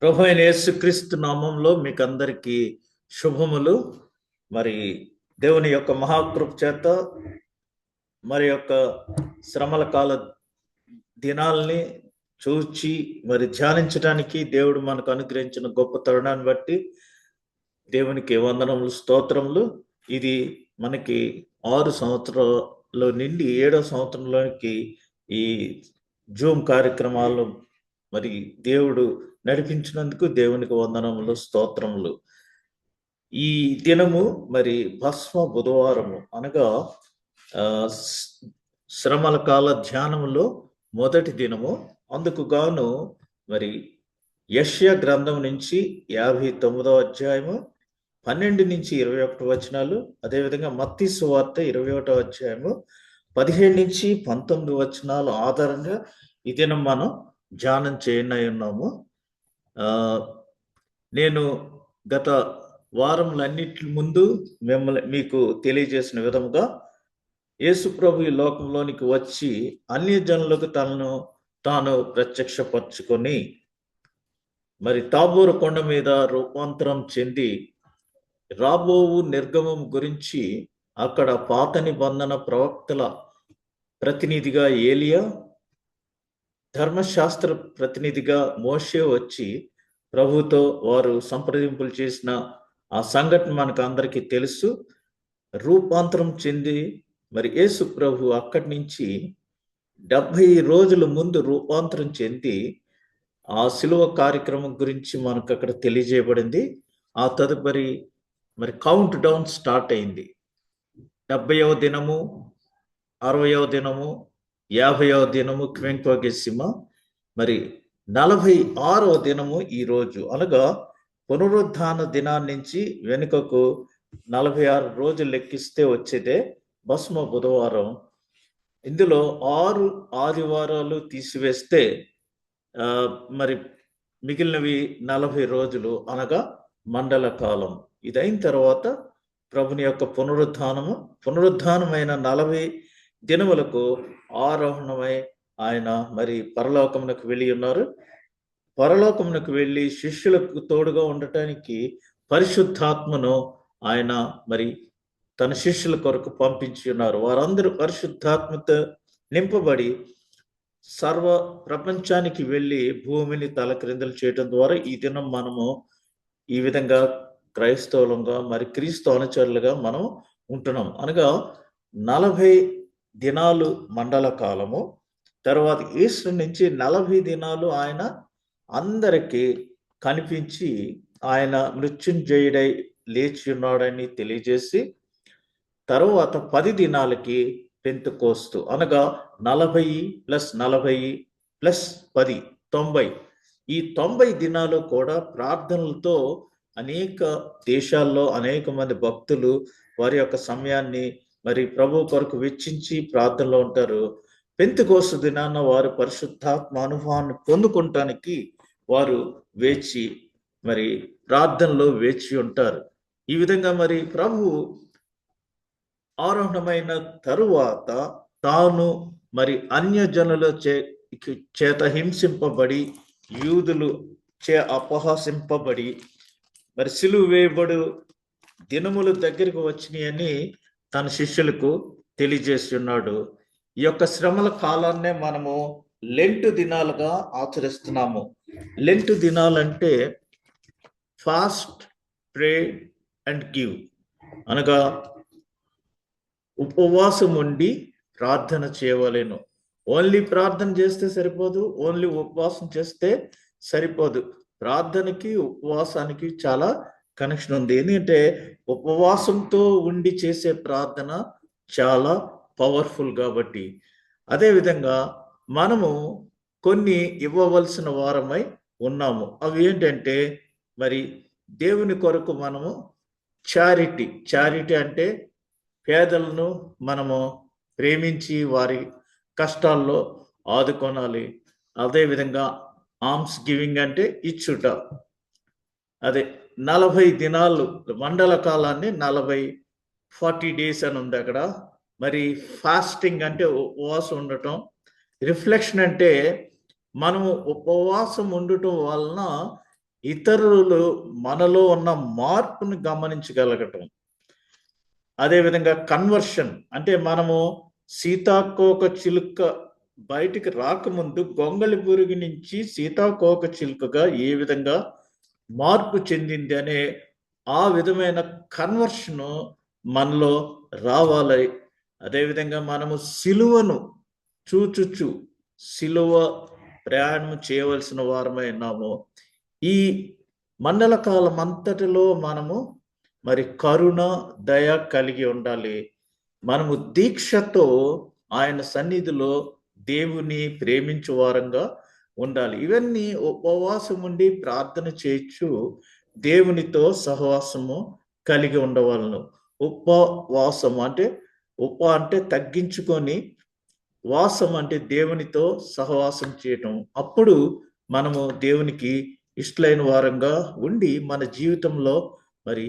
ప్రభు అయిన యేసుక్రీస్తు నామంలో మీకు అందరికీ శుభములు. మరి దేవుని యొక్క మహాకృప చేత మరి యొక్క శ్రమల కాల దినాల్ని చూచి మరి ధ్యానించడానికి దేవుడు మనకు అనుగ్రహించిన గొప్ప తరుణాన్ని బట్టి దేవునికి వందనములు, స్తోత్రములు. ఇది మనకి 6 సంవత్సరాలు నిండి 7వ సంవత్సరంలోకి ఈ జూమ్ కార్యక్రమాలు మరి దేవుడు నడిపించినందుకు దేవునికి వందనములు, స్తోత్రములు. ఈ దినము మరి భస్మ బుధవారము అనగా శ్రమల కాల ధ్యానములో మొదటి దినము. అందుకు గాను మరి యెషయా గ్రంథం నుంచి 59వ అధ్యాయము 12 నుంచి 21 వచనాలు, అదేవిధంగా మత్తయి సువార్త 21వ అధ్యాయము 17 నుంచి 19 వచనాలు ఆధారంగా ఈ దినం మనం ధ్యానం చేయనున్నాము. నేను గత వారములన్నిటి ముందు మీకు తెలియజేసిన విధముగా యేసు ప్రభు ఈ లోకంలోనికి వచ్చి అన్య జనులకు తనను తాను ప్రత్యక్షపరచుకొని మరి తాబోరు కొండ మీద రూపాంతరం చెంది రాబోవు నిర్గమం గురించి అక్కడ పాత నిబంధన ప్రవక్తల ప్రతినిధిగా ఏలియా, ధర్మశాస్త్ర ప్రతినిధిగా మోషే వచ్చి ప్రభుతో వారు సంప్రదింపులు చేసిన ఆ సంఘటన మనకు అందరికీ తెలుసు. రూపాంతరం చెంది మరి యేసు ప్రభు అక్కడి నుంచి 70 రోజుల ముందు రూపాంతరం చెంది ఆ శిలువ కార్యక్రమం గురించి మనకు అక్కడ తెలియజేయబడింది. ఆ తదుపరి మరి కౌంట్ డౌన్ స్టార్ట్ అయింది. 70వ దినము, 60వ దినము, 50వ దినము క్వెంక్వగెసిమ, మరి 46వ దినము ఈ రోజు, అనగా పునరుద్ధాన దినాన్ని నుంచి వెనుకకు 46 రోజులు లెక్కిస్తే వచ్చేదే భస్మ బుధవారం. ఇందులో 6 ఆదివారాలు తీసివేస్తే మరి మిగిలినవి 40 రోజులు, అనగా మండల కాలం. ఇదైన తర్వాత ప్రభుని యొక్క పునరుద్ధానమైన 40 దినములకు ఆరోహణమై ఆయన మరి పరలోకమునకు వెళ్ళి ఉన్నారు. పరలోకమునకు వెళ్ళి శిష్యులకు తోడుగా ఉండటానికి పరిశుద్ధాత్మను ఆయన మరి తన శిష్యుల కొరకు పంపించి ఉన్నారు. వారందరూ పరిశుద్ధాత్మతో నింపబడి సర్వ ప్రపంచానికి వెళ్ళి భూమిని తలక్రిందులు చేయడం ద్వారా ఈ దినం మనము ఈ విధంగా క్రైస్తవులంగా మరి క్రీస్తు అనుచరులుగా మనం ఉంటున్నాం. అనగా 40 దినాలు మండల కాలము, తర్వాత ఈస్టర్ నుంచి 40 దినాలు ఆయన అందరికీ కనిపించి ఆయన మృత్యుంజయుడై లేచి ఉన్నాడని తెలియజేసి, తరువాత 10 దినాలకి పెంతెకోస్తు, అనగా 40 + 40 + 10 90. ఈ 90 దినాలు కూడా ప్రార్థనలతో అనేక దేశాల్లో అనేక మంది భక్తులు వారి యొక్క సమయాన్ని మరి ప్రభు కొరకు వెచ్చించి ప్రార్థనలో ఉంటారు. పెంతెకోస్తు దినాన వారు పరిశుద్ధాత్మ అనుభవాన్ని పొందుకుంటానికి వారు వేచి మరి ప్రార్థనలో వేచి ఉంటారు. ఈ విధంగా మరి ప్రభు ఆరోహణమైన తరువాత తాను మరి అన్యజనుల చేత హింసింపబడి, యూదులు చే అపహాసింపబడి మరి సిలువ వేయబడు దినములు దగ్గరికి వచ్చినాయని తన శిష్యులకు తెలియజేస్తున్నాడు. ఈ యొక్క శ్రమల కాలాన్నే మనము లెంటు దినాలుగా ఆచరిస్తున్నాము. లెంటు దినాలంటే ఫాస్ట్, ప్రే అండ్ గివ్, అనగా ఉపవాసం ఉండి ప్రార్థన చేయవలెను. ఓన్లీ ప్రార్థన చేస్తే సరిపోదు, ఓన్లీ ఉపవాసం చేస్తే సరిపోదు. ప్రార్థనకి ఉపవాసానికి చాలా కనెక్షన్ ఉంది. ఎందుకంటే ఉపవాసంతో ఉండి చేసే ప్రార్థన చాలా పవర్ఫుల్ కాబట్టి. అదేవిధంగా మనము కొన్ని ఇవ్వవలసిన వారమై ఉన్నాము. అవి ఏంటంటే మరి దేవుని కొరకు మనము చారిటీ అంటే పేదలను మనము ప్రేమించి వారి కష్టాల్లో ఆదుకోనాలి. అదేవిధంగా ఆర్మ్స్ గివింగ్ అంటే ఇచ్చుట. అదే 40 దినాలు మండల కాలాన్ని 40 డేస్ అని ఉంది అక్కడ. మరి ఫాస్టింగ్ అంటే ఉపవాసం ఉండటం. రిఫ్లెక్షన్ అంటే మనము ఉపవాసం ఉండటం వలన ఇతరులు మనలో ఉన్న మార్పును గమనించగలగటం. అదేవిధంగా కన్వర్షన్ అంటే మనము సీతాకోక చిలుక బయటికి రాకముందు గొంగళి పురుగు నుంచి సీతాకోక చిలుకగా ఏ విధంగా మార్పు చెందింది అనే ఆ విధమైన కన్వర్షను మనలో రావాలి. అదేవిధంగా మనము సిలువను చూచుచు సిలువ ప్రయాణం చేయవలసిన వారమై ఉన్నాము. ఈ మండల కాలం అంతటిలో మనము మరి కరుణ దయ కలిగి ఉండాలి. మనము దీక్షతో ఆయన సన్నిధిలో దేవుని ప్రేమించు వారంగా ఉండాలి. ఇవన్నీ ఉపవాసం ఉండి ప్రార్థన చేయొచ్చు దేవునితో సహవాసము కలిగి ఉండవలను. ఉపవాసం అంటే అంటే తగ్గించుకొని, వాసం అంటే దేవునితో సహవాసం చేయటం. అప్పుడు మనము దేవునికి ఇష్టలైన వారంగా ఉండి మన జీవితంలో మరి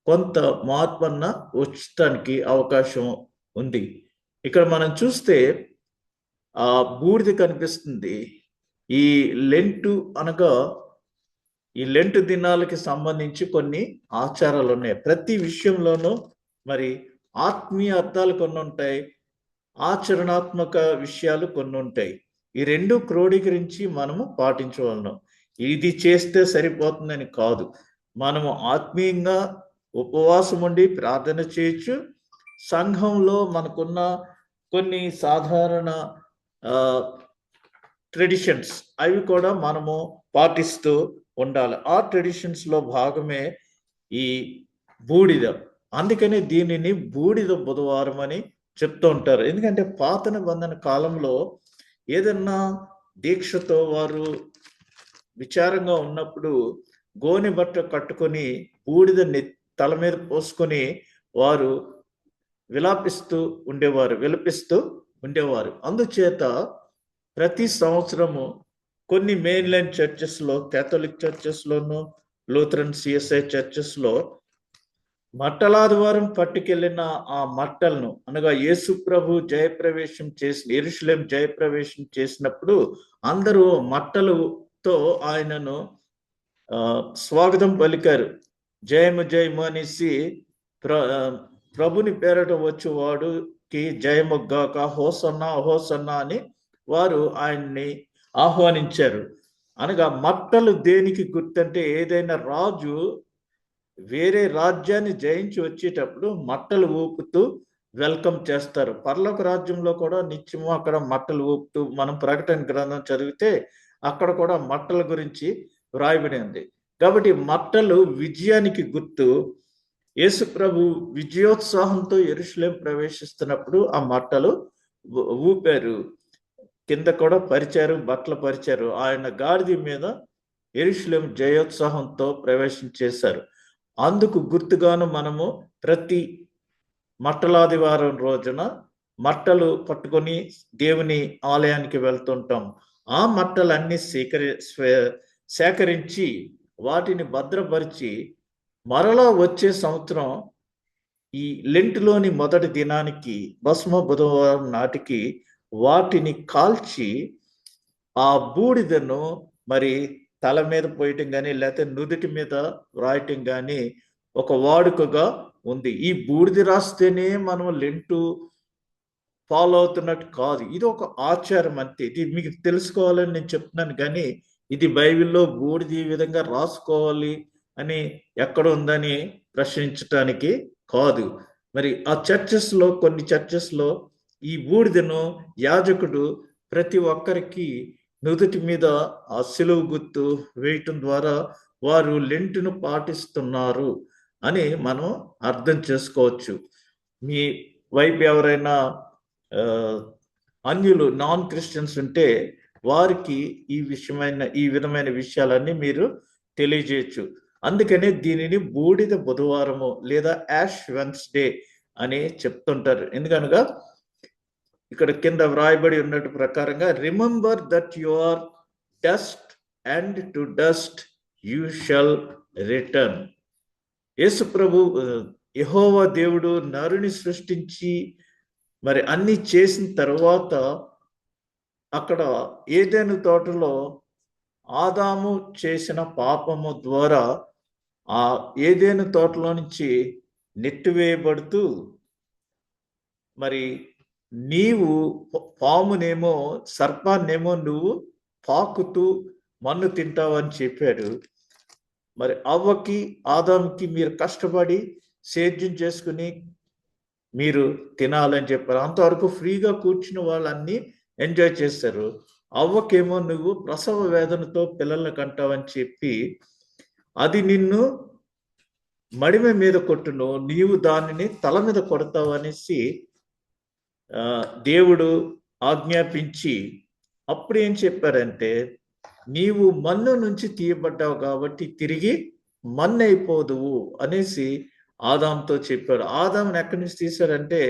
కొంత మార్పన్న వచ్చటానికి అవకాశం ఉంది. ఇక్కడ మనం చూస్తే ఆ బూడిద కనిపిస్తుంది. ఈ లెంటు అనగా ఈ లెంటు దినాలకి సంబంధించి కొన్ని ఆచారాలు ఉన్నాయి. ప్రతి విషయంలోనూ మరి ఆత్మీయ అర్థాలు కొన్ని ఉంటాయి, ఆచరణాత్మక విషయాలు కొన్ని ఉంటాయి. ఈ రెండు క్రోడీకరించి మనము పాటించవలను. ఇది చేస్తే సరిపోతుందని కాదు. మనము ఆత్మీయంగా ఉపవాసం ఉండి ప్రార్థన చేయొచ్చు. సంఘంలో మనకున్న కొన్ని సాధారణ ట్రెడిషన్స్ అవి కూడా మనము పాటిస్తూ ఉండాలి. ఆ ట్రెడిషన్స్లో భాగమే ఈ బూడిద. అందుకని దీనిని బూడిద బుధవారం అని చెప్తూ ఉంటారు. ఎందుకంటే పాత నిబంధన కాలంలో ఏదన్నా దీక్షతో వారు విచారంగా ఉన్నప్పుడు గోనె బట్ట కట్టుకొని బూడిద తల మీద పోసుకొని వారు విలపిస్తూ ఉండేవారు. అందుచేత ప్రతి సంవత్సరము కొన్ని మెయిన్లైన్ చర్చెస్లో, కేథలిక్ చర్చెస్లోను, లూథరన్ సిఎస్ఐ చర్చెస్లో మట్టలాదివారం పట్టుకెళ్ళిన ఆ మట్టలను అనగా యేసు ప్రభు జయప్రవేశం యెరూషలేం జయప్రవేశం చేసినప్పుడు అందరూ మట్టలతో ఆయనను స్వాగతం పలికారు. జయము జయము అనేసి ప్రభుని పేరట వచ్చేవాడుకి జయముగాక, హోసన్నా హోసన్నా అని వారు ఆయన్ని ఆహ్వానించారు. అనగా మట్టలు దేనికి గుర్తంటే ఏదైనా రాజు వేరే రాజ్యాన్ని జయించి వచ్చేటప్పుడు మట్టలు ఊపుతూ వెల్కమ్ చేస్తారు. పరలోక రాజ్యంలో కూడా నిత్యము అక్కడ మట్టలు ఊపుతూ మనం ప్రకటన గ్రంథం చదివితే అక్కడ కూడా మట్టల గురించి వ్రాయబడి ఉంది. కాబట్టి మట్టలు విజయానికి గుర్తు. యేసు ప్రభు విజయోత్సాహంతో యెరూషలేం ప్రవేశిస్తున్నప్పుడు ఆ మట్టలు ఊపారు, కింద కూడా పరిచారు, బట్టలు పరిచారు. ఆయన గాడిద మీద యెరూషలేం జయోత్సాహంతో ప్రవేశం చేశారు. అందుకు గుర్తుగాను మనము ప్రతి మట్టలాదివారం రోజున మట్టలు పట్టుకొని దేవుని ఆలయానికి వెళ్తుంటాం. ఆ మట్టలన్నీ సేకరించి వాటిని భద్రపరిచి మరలా వచ్చే సంవత్సరం ఈ లెంటులోని మొదటి దినానికి భస్మ బుధవారం నాటికి వాటిని కాల్చి ఆ బూడిదను మరి తల మీద పోయటం కానీ లేకపోతే నుదుటి మీద రాయటం కానీ ఒక వాడుకగా ఉంది. ఈ బూడిద రాస్తేనే మనం లెంటు ఫాలో అవుతున్నట్టు కాదు. ఇది ఒక ఆచారం అంతే. ఇది మీకు తెలుసుకోవాలని నేను చెప్తున్నాను కానీ ఇది బైబిల్లో బూడిద ఈ విధంగా రాసుకోవాలి అని ఎక్కడ ఉందని ప్రశ్నించటానికి కాదు. మరి ఆ చర్చెస్లో కొన్ని చర్చెస్లో ఈ బూడిదను యాజకుడు ప్రతి ఒక్కరికి నుదుటి మీద ఆ సిలువ గుర్తు వేయటం ద్వారా వారు లెంటును పాటిస్తున్నారు అని మనం అర్థం చేసుకోవచ్చు. మీ వైపు ఎవరైనా అన్యులు నాన్ క్రిస్టియన్స్ ఉంటే వారికి ఈ విధమైన విషయాలన్నీ మీరు తెలియజేయచ్చు. అందుకనే దీనిని బూడిద బుధవారము లేదా యాష్ వెన్స్డే అని చెప్తుంటారు. ఎందుకనగా ఇక్కడ కింద వ్రాయబడి ఉన్నట్టు ప్రకారంగా remember that you are dust and to dust you shall return. Yesu ప్రభు యెహోవా దేవుడు నరుని సృష్టించి మరి అన్ని చేసిన తర్వాత అక్కడ ఏదెను తోటలో ఆదాము చేసిన పాపము ద్వారా ఆ ఏదెను తోటలో నుంచి నెట్టివేయబడుతూ, మరి నీవు పామునేమో, సర్పాన్నేమో నువ్వు పాకుతూ మన్ను తింటావని చెప్పాడు. మరి అవ్వకి ఆదాముకి మీరు కష్టపడి సేద్యం చేసుకుని మీరు తినాలని చెప్పారు. అంతవరకు ఫ్రీగా కూర్చుని వాళ్ళన్నీ ఎంజాయ్ చేస్తారు. అవ్వకేమో నువ్వు ప్రసవ వేదనతో పిల్లల్ని కంటావని చెప్పి, అది నిన్ను మడిమ మీద కొట్టును, నీవు దానిని తల మీద కొడతావు అనేసి దేవుడు ఆజ్ఞాపించి, అప్పుడు ఏం చెప్పారంటే, నీవు మన్ను నుంచి తీయబడ్డావు కాబట్టి తిరిగి మన్ను అయిపోదువు అనేసి ఆదాంతో చెప్పాడు. ఆదాముని ఎక్కడి నుంచి తీశారంటే,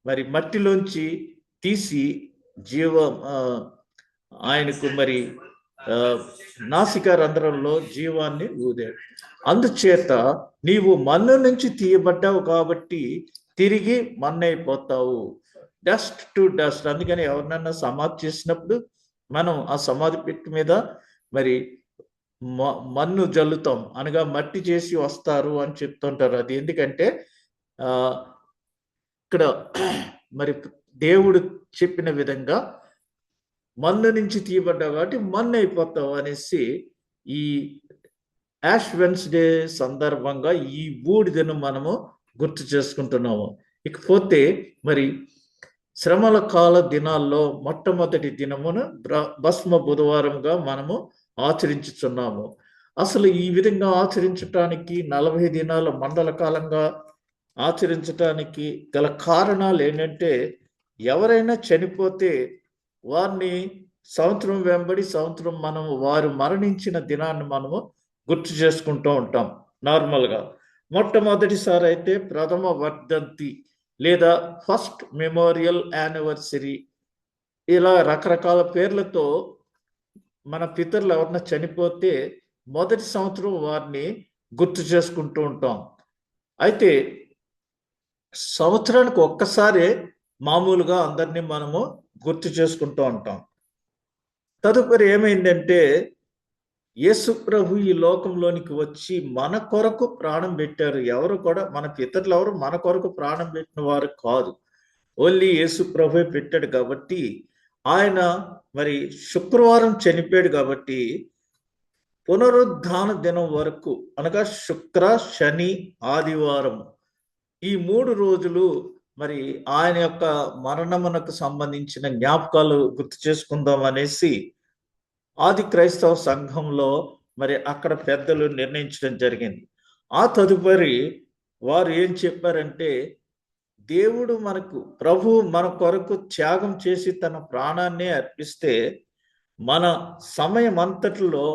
మరి మట్టిలోంచి తీసి ఆయనకు మరి నాసిక రంధ్రంలో జీవాన్ని ఊదాడు. అందుచేత నీవు మన్ను నుంచి తీయబడ్డావు కాబట్టి తిరిగి మన్నైపోతావు, డస్ట్ టు డస్ట్. అందుకని ఎవరినన్నా సమాధి చేసినప్పుడు మనం ఆ సమాధి పెట్టు మీద మరి మన్ను జల్లుతాం, అనగా మట్టి చేసి వస్తారు అని చెప్తుంటారు. అది ఎందుకంటే ఇక్కడ మరి దేవుడు చెప్పిన విధంగా మన్ను నుంచి తీయబడ్డావు కాబట్టి మన్ను అయిపోతావు అనేసి ఈ యాష్ వెన్స్డే సందర్భంగా ఈ బూడిదను మనము గుర్తు చేసుకుంటున్నాము. ఇకపోతే మరి శ్రమల కాల దినాల్లో మొట్టమొదటి దినమును భస్మ బుధవారంగా మనము ఆచరించుచున్నాము. అసలు ఈ విధంగా ఆచరించటానికి 40 దినాల మండల కాలంగా ఆచరించటానికి గల కారణాలు ఏంటంటే, ఎవరైనా చనిపోతే వారిని సంవత్సరం వెంబడి సంవత్సరం మనము వారు మరణించిన దినాన్ని మనము గుర్తు చేసుకుంటూ ఉంటాం. నార్మల్గా మొట్టమొదటిసారి అయితే ప్రథమ వర్ధంతి లేదా ఫస్ట్ మెమోరియల్ యానివర్సరీ, ఇలా రకరకాల పేర్లతో మన పితరులు ఎవరన్నా చనిపోతే మొదటి సంవత్సరం వారిని గుర్తు చేసుకుంటూ ఉంటాం. అయితే సంవత్సరానికి ఒక్కసారే మామూలుగా అందరినీ మనము గుర్తు చేసుకుంటూ ఉంటాం. తదుపరి ఏమైందంటే, యేసు ప్రభు ఈ లోకంలోనికి వచ్చి మన కొరకు ప్రాణం పెట్టారు. ఎవరు కూడా, మన పితరులు ఎవరు మన కొరకు ప్రాణం పెట్టిన వారు కాదు, ఓన్లీ యేసు ప్రభు పెట్టాడు. కాబట్టి ఆయన మరి శుక్రవారం చనిపోయాడు కాబట్టి పునరుద్ధాన దినం వరకు, అనగా శుక్ర, శని, ఆదివారం, ఈ 3 రోజులు మరి ఆయన యొక్క మరణమునకు సంబంధించిన జ్ఞాపకాలు గుర్తు చేసుకుందాం అనేసి ఆది క్రైస్తవ సంఘంలో మరి అక్కడ పెద్దలు నిర్ణయించడం జరిగింది. ఆ తదుపరి వారు ఏం చెప్పారంటే, దేవుడు ప్రభు మన కొరకు త్యాగం చేసి తన ప్రాణాన్ని అర్పిస్తే మన సమయం అంతటిలో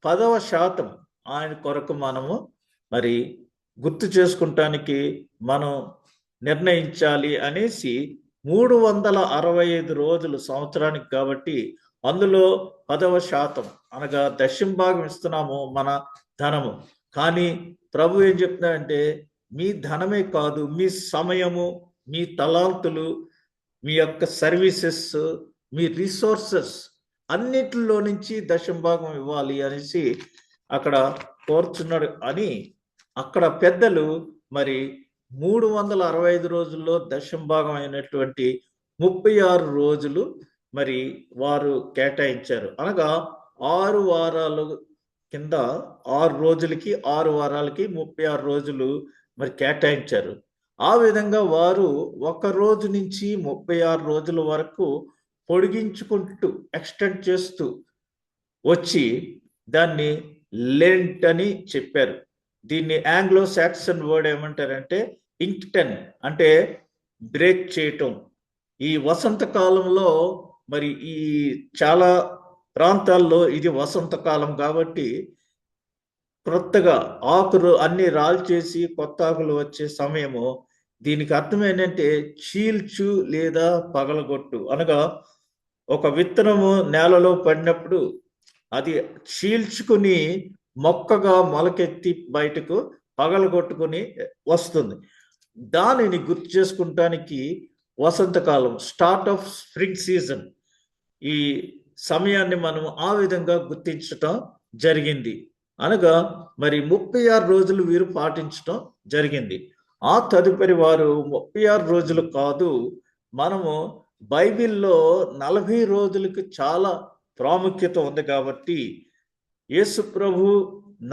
10% ఆయన కొరకు మనము మరి గుర్తు చేసుకుంటానికి మనం నిర్ణయించాలి అనేసి 365 రోజులు సంవత్సరానికి కాబట్టి అందులో 10% అనగా దశంభాగం ఇస్తున్నాము మన ధనము. కానీ ప్రభు ఏం చెప్తున్నాడంటే, మీ ధనమే కాదు, మీ సమయము, మీ తలాంతులు, మీ యొక్క సర్వీసెస్, మీ రిసోర్సెస్ అన్నిటిలో నుంచి దశంభాగం ఇవ్వాలి అనేసి అక్కడ కోరుచున్నాడు అని అక్కడ పెద్దలు మరి 365 రోజుల్లో దశంభాగం అయినటువంటి 36 రోజులు మరి వారు కేటాయించారు. అనగా 6 వారాలు కింద 6 రోజులకి 6 వారాలకి 36 రోజులు మరి కేటాయించారు. ఆ విధంగా వారు 1 రోజు నుంచి 36 రోజుల వరకు పొడిగించుకుంటూ ఎక్స్టెండ్ చేస్తూ వచ్చి దాన్ని లెంట్ అని చెప్పారు. దీన్ని ఆంగ్లో సాక్సన్ వర్డ్ ఏమంటారంటే ఇంక్టన్, అంటే బ్రేక్ చేయటం. ఈ వసంతకాలంలో మరి ఈ చాలా ప్రాంతాల్లో ఇది వసంతకాలం కాబట్టి క్రొత్తగా ఆకులు అన్ని రాల్చేసి కొత్త ఆకులు వచ్చే సమయము. దీనికి అర్థం ఏంటంటే చీల్చు లేదా పగలగొట్టు, అనగా ఒక విత్తనము నేలలో పడినప్పుడు అది చీల్చుకుని మొక్కగా మొలకెత్తి బయటకు పగలగొట్టుకుని వస్తుంది. దానిని గుర్తు చేసుకుంటానికి వసంతకాలం, స్టార్ట్ ఆఫ్ స్ప్రింగ్ సీజన్, ఈ సమయాన్ని మనం ఆ విధంగా గుర్తించటం జరిగింది. అనగా మరి 36 రోజులు వీరు పాటించటం జరిగింది. ఆ తదుపరి వారు 36 రోజులు కాదు, మనము బైబిల్లో 40 రోజులకు చాలా ప్రాముఖ్యత ఉంది కాబట్టి యేసు ప్రభు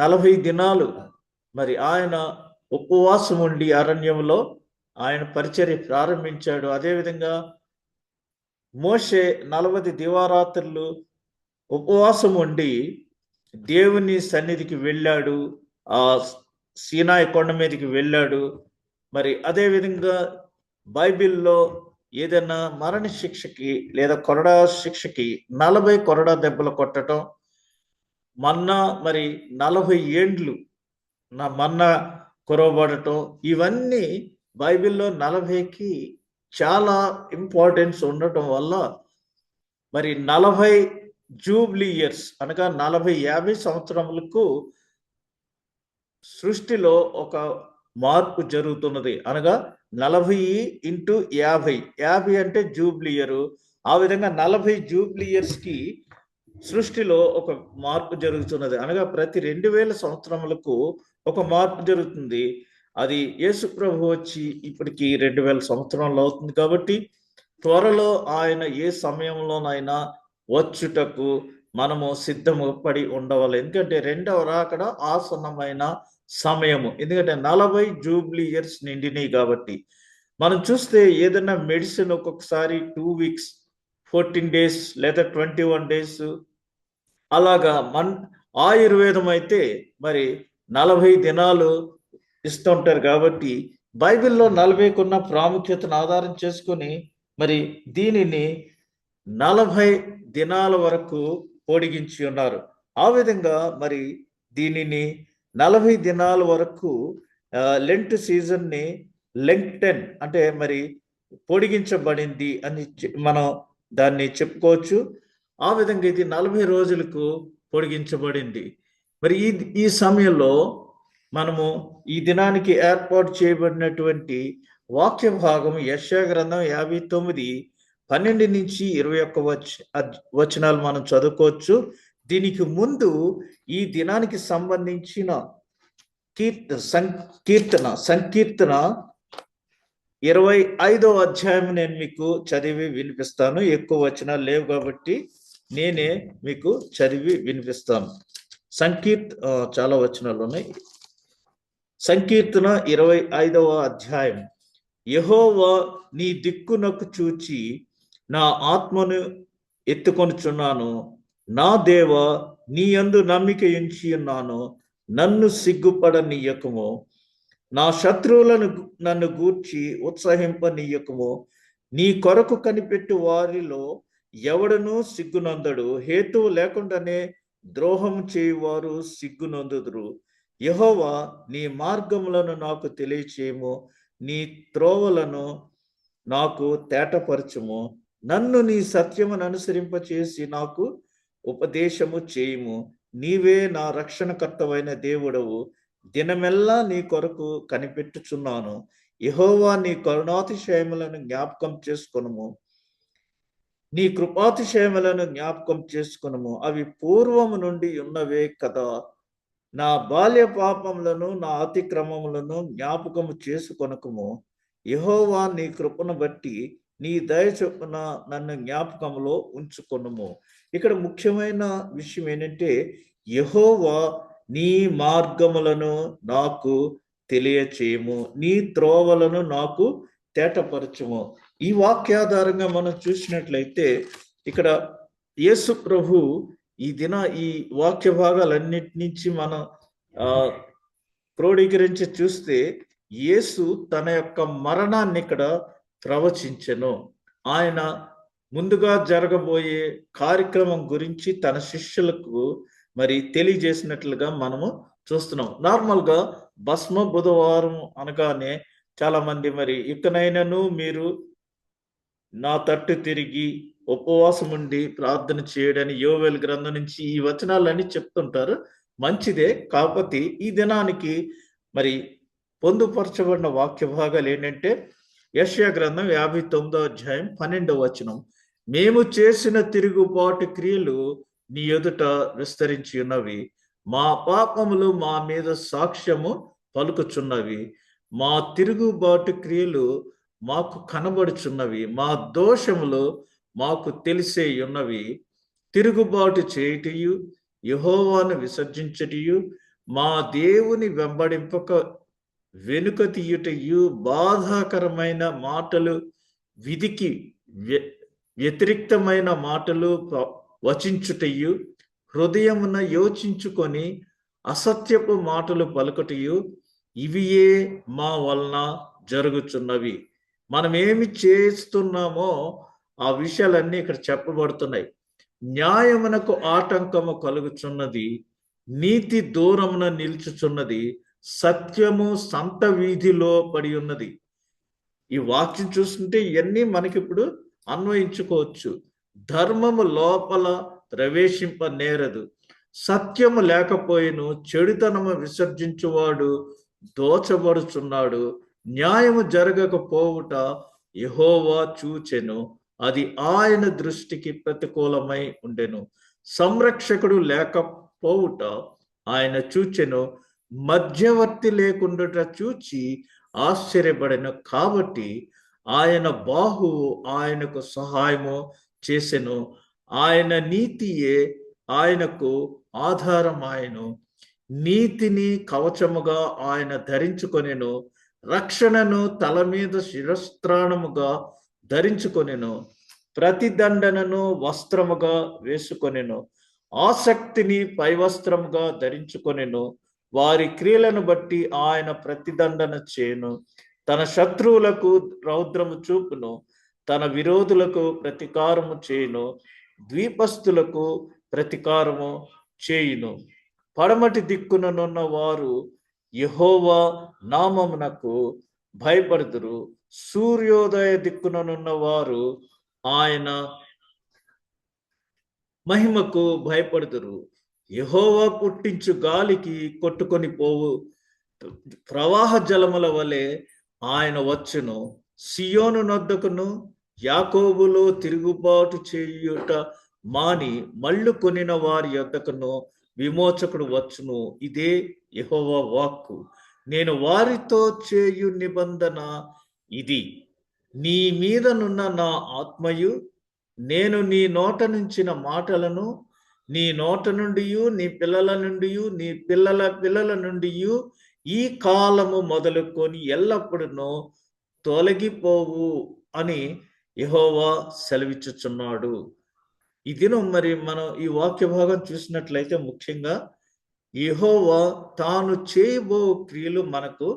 40 దినాలు మరి ఆయన ఉపవాసం ఉండి అరణ్యంలో ఆయన పరిచర్య ప్రారంభించాడు. అదేవిధంగా మోషే 40 దివారాత్రులు ఉపవాసం ఉండి దేవుని సన్నిధికి వెళ్ళాడు. ఆ సీనాయి కొండ మీదకి వెళ్ళాడు. మరి అదేవిధంగా బైబిల్లో ఏదైనా మరణ శిక్షకి లేదా కొరడా శిక్షకి 40 కొరడా దెబ్బలు కొట్టడం, మన్నా మరి 40 ఏండ్లు మన్నా కురవబడటం, ఇవన్నీ బైబిల్లో 40కి చాలా ఇంపార్టెన్స్ ఉండటం వల్ల మరి 40 జూబ్లీ ఇయర్స్ అనగా 50 సంవత్సరములకు సృష్టిలో ఒక మార్పు జరుగుతున్నది. అనగా 40 × 50 అంటే జూబ్లీ ఇయర్. ఆ విధంగా 40 జూబ్లీ ఇయర్స్కి సృష్టిలో ఒక మార్పు జరుగుతున్నది. అనగా ప్రతి 2000 సంవత్సరములకు ఒక మార్పు జరుగుతుంది. అది యేసు ప్రభు వచ్చి ఇప్పటికి 2000 సంవత్సరాలు అవుతుంది కాబట్టి త్వరలో ఆయన ఏ సమయంలోనైనా వచ్చుటకు మనము సిద్ధపడి ఉండవాలి. ఎందుకంటే రెండవ రాకడ ఆసన్నమైన సమయము. ఎందుకంటే 40 జూబ్లీ ఇయర్స్ నిండినాయి కాబట్టి. మనం చూస్తే ఏదైనా మెడిసిన్ ఒక్కొక్కసారి 2 వీక్స్, 14 డేస్ లేదా 21 డేస్ అలాగా ఆయుర్వేదం అయితే మరి 40 దినాలు ఇస్తుంటారు కాబట్టి బైబిల్లో 40కి ఉన్న ప్రాముఖ్యతను ఆధారం చేసుకొని మరి దీనిని 40 దినాల వరకు పొడిగించి ఉన్నారు. ఆ విధంగా మరి దీనిని 40 దినాల వరకు లెంట్ సీజన్ని లెంటెన్ అంటే మరి పొడిగించబడింది అని మనం దాన్ని చెప్పుకోవచ్చు. ఆ విధంగా ఇది 40 రోజులకు పొడిగించబడింది. మరి ఈ సమయంలో మనము ఈ దినానికి ఏర్పాటు చేయబడినటువంటి వాక్య భాగం యెషయా గ్రంథం 59 12 నుంచి 21 వచనాలు మనం చదువుకోవచ్చు. దీనికి ముందు ఈ దినానికి సంబంధించిన సంకీర్తన 25వ అధ్యాయం నేను మీకు చదివి వినిపిస్తాను. ఎక్కువ వచనాలు లేవు కాబట్టి నేనే మీకు చదివి వినిపిస్తాను. చాలా వచనాలు ఉన్నాయి. సంకీర్తన 25వ అధ్యాయం. యెహోవా నీ దిక్కునకు చూచి నా ఆత్మను ఎత్తుకొనుచున్నాను. నా దేవా నీ యందు నమ్మిక ఉంచి ఉన్నాను. నన్ను సిగ్గుపడనీయకము. నా శత్రువులను నన్ను గూర్చి ఉత్సహింపనీయకము. నీ కొరకు కనిపెట్టు వారిలో ఎవడనూ సిగ్గునందడు. హేతువు లేకుండానే ద్రోహం చేయువారు సిగ్గునందుదురు. యెహోవా నీ మార్గములను నాకు తెలియచేయము. నీ త్రోవలను నాకు తేటపరచుము. నన్ను నీ సత్యమును అనుసరింపచేసి నాకు ఉపదేశము చేయుము. నీవే నా రక్షణకర్తవైన దేవుడవు. దినమెల్లా నీ కొరకు కనిపెట్టుచున్నాను. యెహోవా నీ కరుణాతిశయములను జ్ఞాపకం చేసుకొనుము. నీ కృపాతిశయములను జ్ఞాపకం చేసుకొనుము. అవి పూర్వము నుండి ఉన్నవే కదా. నా బాల్య పాపములను నా అతిక్రమములను జ్ఞాపకము చేసుకొనకము. యెహోవా నీ కృపను బట్టి నీ దయ చొప్పున నన్ను జ్ఞాపకములో ఉంచుకొనుము. ఇక్కడ ముఖ్యమైన విషయం ఏంటంటే యెహోవా నీ మార్గములను నాకు తెలియచేయము. నీ త్రోవలను నాకు తేటపరచుము. ఈ వాక్యాధారంగా మనం చూసినట్లయితే ఇక్కడ యేసు ప్రభు ఈ వాక్య భాగాలన్నిటి నుంచి మనం క్రోడీకరించి చూస్తే యేసు తన యొక్క మరణాన్ని ఇక్కడ ప్రవచించెను. ఆయన ముందుగా జరగబోయే కార్యక్రమం గురించి తన శిష్యులకు మరి తెలియజేసినట్లుగా మనము చూస్తున్నాం. నార్మల్గా భస్మ బుధవారం అనగానే చాలా మంది మరి ఇకనైనాను మీరు నా తట్టు తిరిగి ఉపవాసం ఉండి ప్రార్థన చేయడని యోవేలు గ్రంథం నుంచి ఈ వచనాలన్నీ చెప్తుంటారు. మంచిదే. కాకపోతే ఈ దినానికి మరి పొందుపరచబడిన వాక్య భాగాలు ఏంటంటే యెషయా గ్రంథం 59వ అధ్యాయం 12వ వచనం. మేము చేసిన తిరుగుబాటు క్రియలు నీ ఎదుట విస్తరించి ఉన్నవి. మా పాపములు మా మీద సాక్ష్యము పలుకుచున్నవి. మా తిరుగుబాటు క్రియలు మాకు కనబడుచున్నవి. మా దోషములు మాకు తెలిసే ఉన్నవి. తిరుగుబాటు చేయుటయు, యెహోవాను విసర్జించుటయు, మా దేవుని వెంబడింపక వెనుక తీయుటయు, బాధాకరమైన మాటలు, విధికి వ్యతిరిక్తమైన మాటలు వచించుటయు, హృదయమున యోచించుకొని అసత్యపు మాటలు పలుకుటయు, ఇవియే మా వలన జరుగుచున్నవి. మనం ఏమి చేస్తున్నామో ఆ విషయాలన్నీ ఇక్కడ చెప్పబడుతున్నాయి. న్యాయమునకు ఆటంకము కలుగుచున్నది, నీతి దూరమున నిలుచుచున్నది, సత్యము సంత వీధిలో పడి ఉన్నది. ఈ వాక్యం చూస్తుంటే ఇవన్నీ మనకిప్పుడు అన్వయించుకోవచ్చు. ధర్మము లోపల ప్రవేశింప నేరదు, సత్యము లేకపోయిను చెడుతనము విసర్జించువాడు దోచబడుచున్నాడు. న్యాయము జరగకపోవుట యెహోవా చూచెను, అది ఆయన దృష్టికి ప్రతికూలమై ఉండెను. సంరక్షకుడు లేకపోవుట ఆయన చూచెను, మధ్యవర్తి లేకుండాట చూచి ఆశ్చర్యపడెను. కాబట్టి ఆయన బాహువు ఆయనకు సహాయము చేసెను, ఆయన నీతియే ఆయనకు ఆధారమాయెను. నీతిని కవచముగా ఆయన ధరించుకొనెను, రక్షణను తల మీద శిరస్త్రాణముగా ధరించుకొనెను, ప్రతిదండనను వస్త్రముగా వేసుకొనెను, ఆసక్తిని పైవస్త్రముగా ధరించుకొనెను. వారి క్రియలను బట్టి ఆయన ప్రతిదండన చేయును. తన శత్రువులకు రౌద్రము చూపును, తన విరోధులకు ప్రతీకారము చేయును, ద్వీపస్తులకు ప్రతీకారము చేయును. పడమటి దిక్కుననున్న వారు యెహోవా నామమునకు భయపడుదురు, సూర్యోదయ దిక్కుననున్న వారు ఆయన మహిమకు భయపడుదురు. యెహోవా పుట్టించు గాలికి కొట్టుకొని పోవు ప్రవాహ జలముల వలె ఆయన వచ్చును. సియోను నొద్దకును యాకోబులో తిరుగుబాటు చేయుట మాని మళ్ళు కొనిన వారి యొద్దకును విమోచకుడు వచ్చును. ఇదే యెహోవా వాక్కు. నేను వారితో చేయు నిబంధన ఇది, నీ మీదనున్న నా ఆత్మయు, నేను నీ నోట నుంచిన మాటలను నీ నోట నుండి, నీ పిల్లల నుండి, నీ పిల్లల పిల్లల నుండి ఈ కాలము మొదలుకొని ఎల్లప్పుడూ తొలగిపోవు అని యెహోవా సెలవిచ్చుచున్నాడు. ఈ దినం మరి మనం ఈ వాక్య భాగం చూసినట్లయితే ముఖ్యంగా యెహోవా తాను చేయబో క్రియలు మనకు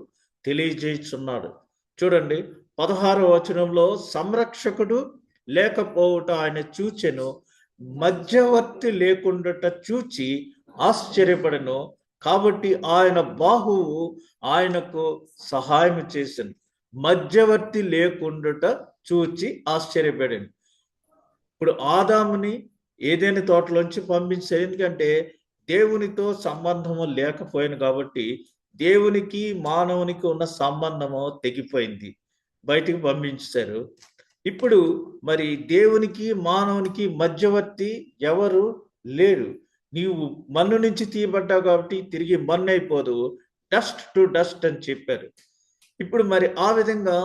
తెలియజేస్తున్నాడు. చూడండి 16వ వచనంలో, సంరక్షకుడు లేకపోవుట ఆయన చూచెను, మధ్యవర్తి లేకుండాట చూచి ఆశ్చర్యపడెను. కాబట్టి ఆయన బాహువు ఆయనకు సహాయం చేసెను, మధ్యవర్తి లేకుండాట చూచి ఆశ్చర్యపడాను. ఇప్పుడు ఆదాముని ఏదైనా తోటలోంచి పంపించారు, ఎందుకంటే దేవునితో సంబంధము లేకపోయింది కాబట్టి దేవునికి మానవునికి ఉన్న సంబంధము తెగిపోయింది, బయటికి పంపించారు. ఇప్పుడు మరి దేవునికి మానవునికి మధ్యవర్తి ఎవరు లేరు. నీవు మన్ను నుంచి తీయబడ్డావు కాబట్టి తిరిగి మన్ను అయిపోదు, డస్ట్ టు డస్ట్ అని చెప్పారు. ఇప్పుడు మరి ఆ విధంగా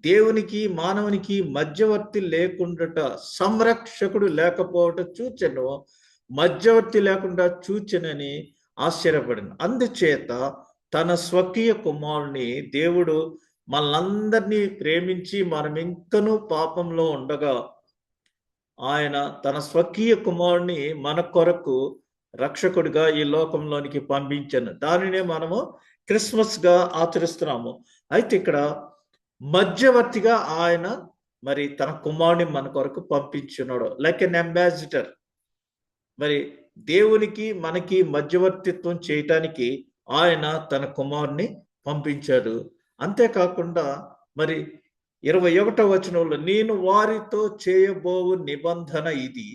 దేవునికి మానవునికి మధ్యవర్తి లేకుండాట, సంరక్షకుడు లేకపోవట చూచెను, మధ్యవర్తి లేకుండా చూచెనని ఆశ్చర్యపడింది. అందుచేత తన స్వకీయ కుమారుని, దేవుడు మనలందరినీ ప్రేమించి మనం ఇంకనూ పాపంలో ఉండగా ఆయన తన స్వకీయ కుమారుని మన కొరకు రక్షకుడిగా ఈ లోకంలోనికి పంపించాను. దానినే మనము క్రిస్మస్ గా ఆచరిస్తున్నాము. అయితే ఇక్కడ మధ్యవర్తిగా ఆయన మరి తన కుమారుని మన కొరకు పంపించున్నాడు, లైక్ ఎన్ అంబాసిడర్. మరి దేవునికి మనకి మధ్యవర్తిత్వం చేయటానికి ఆయన తన కుమారుని పంపించాడు. అంతేకాకుండా మరి 21వ వచనంలో, నేను వారితో చేయబోవు నిబంధన ఇది,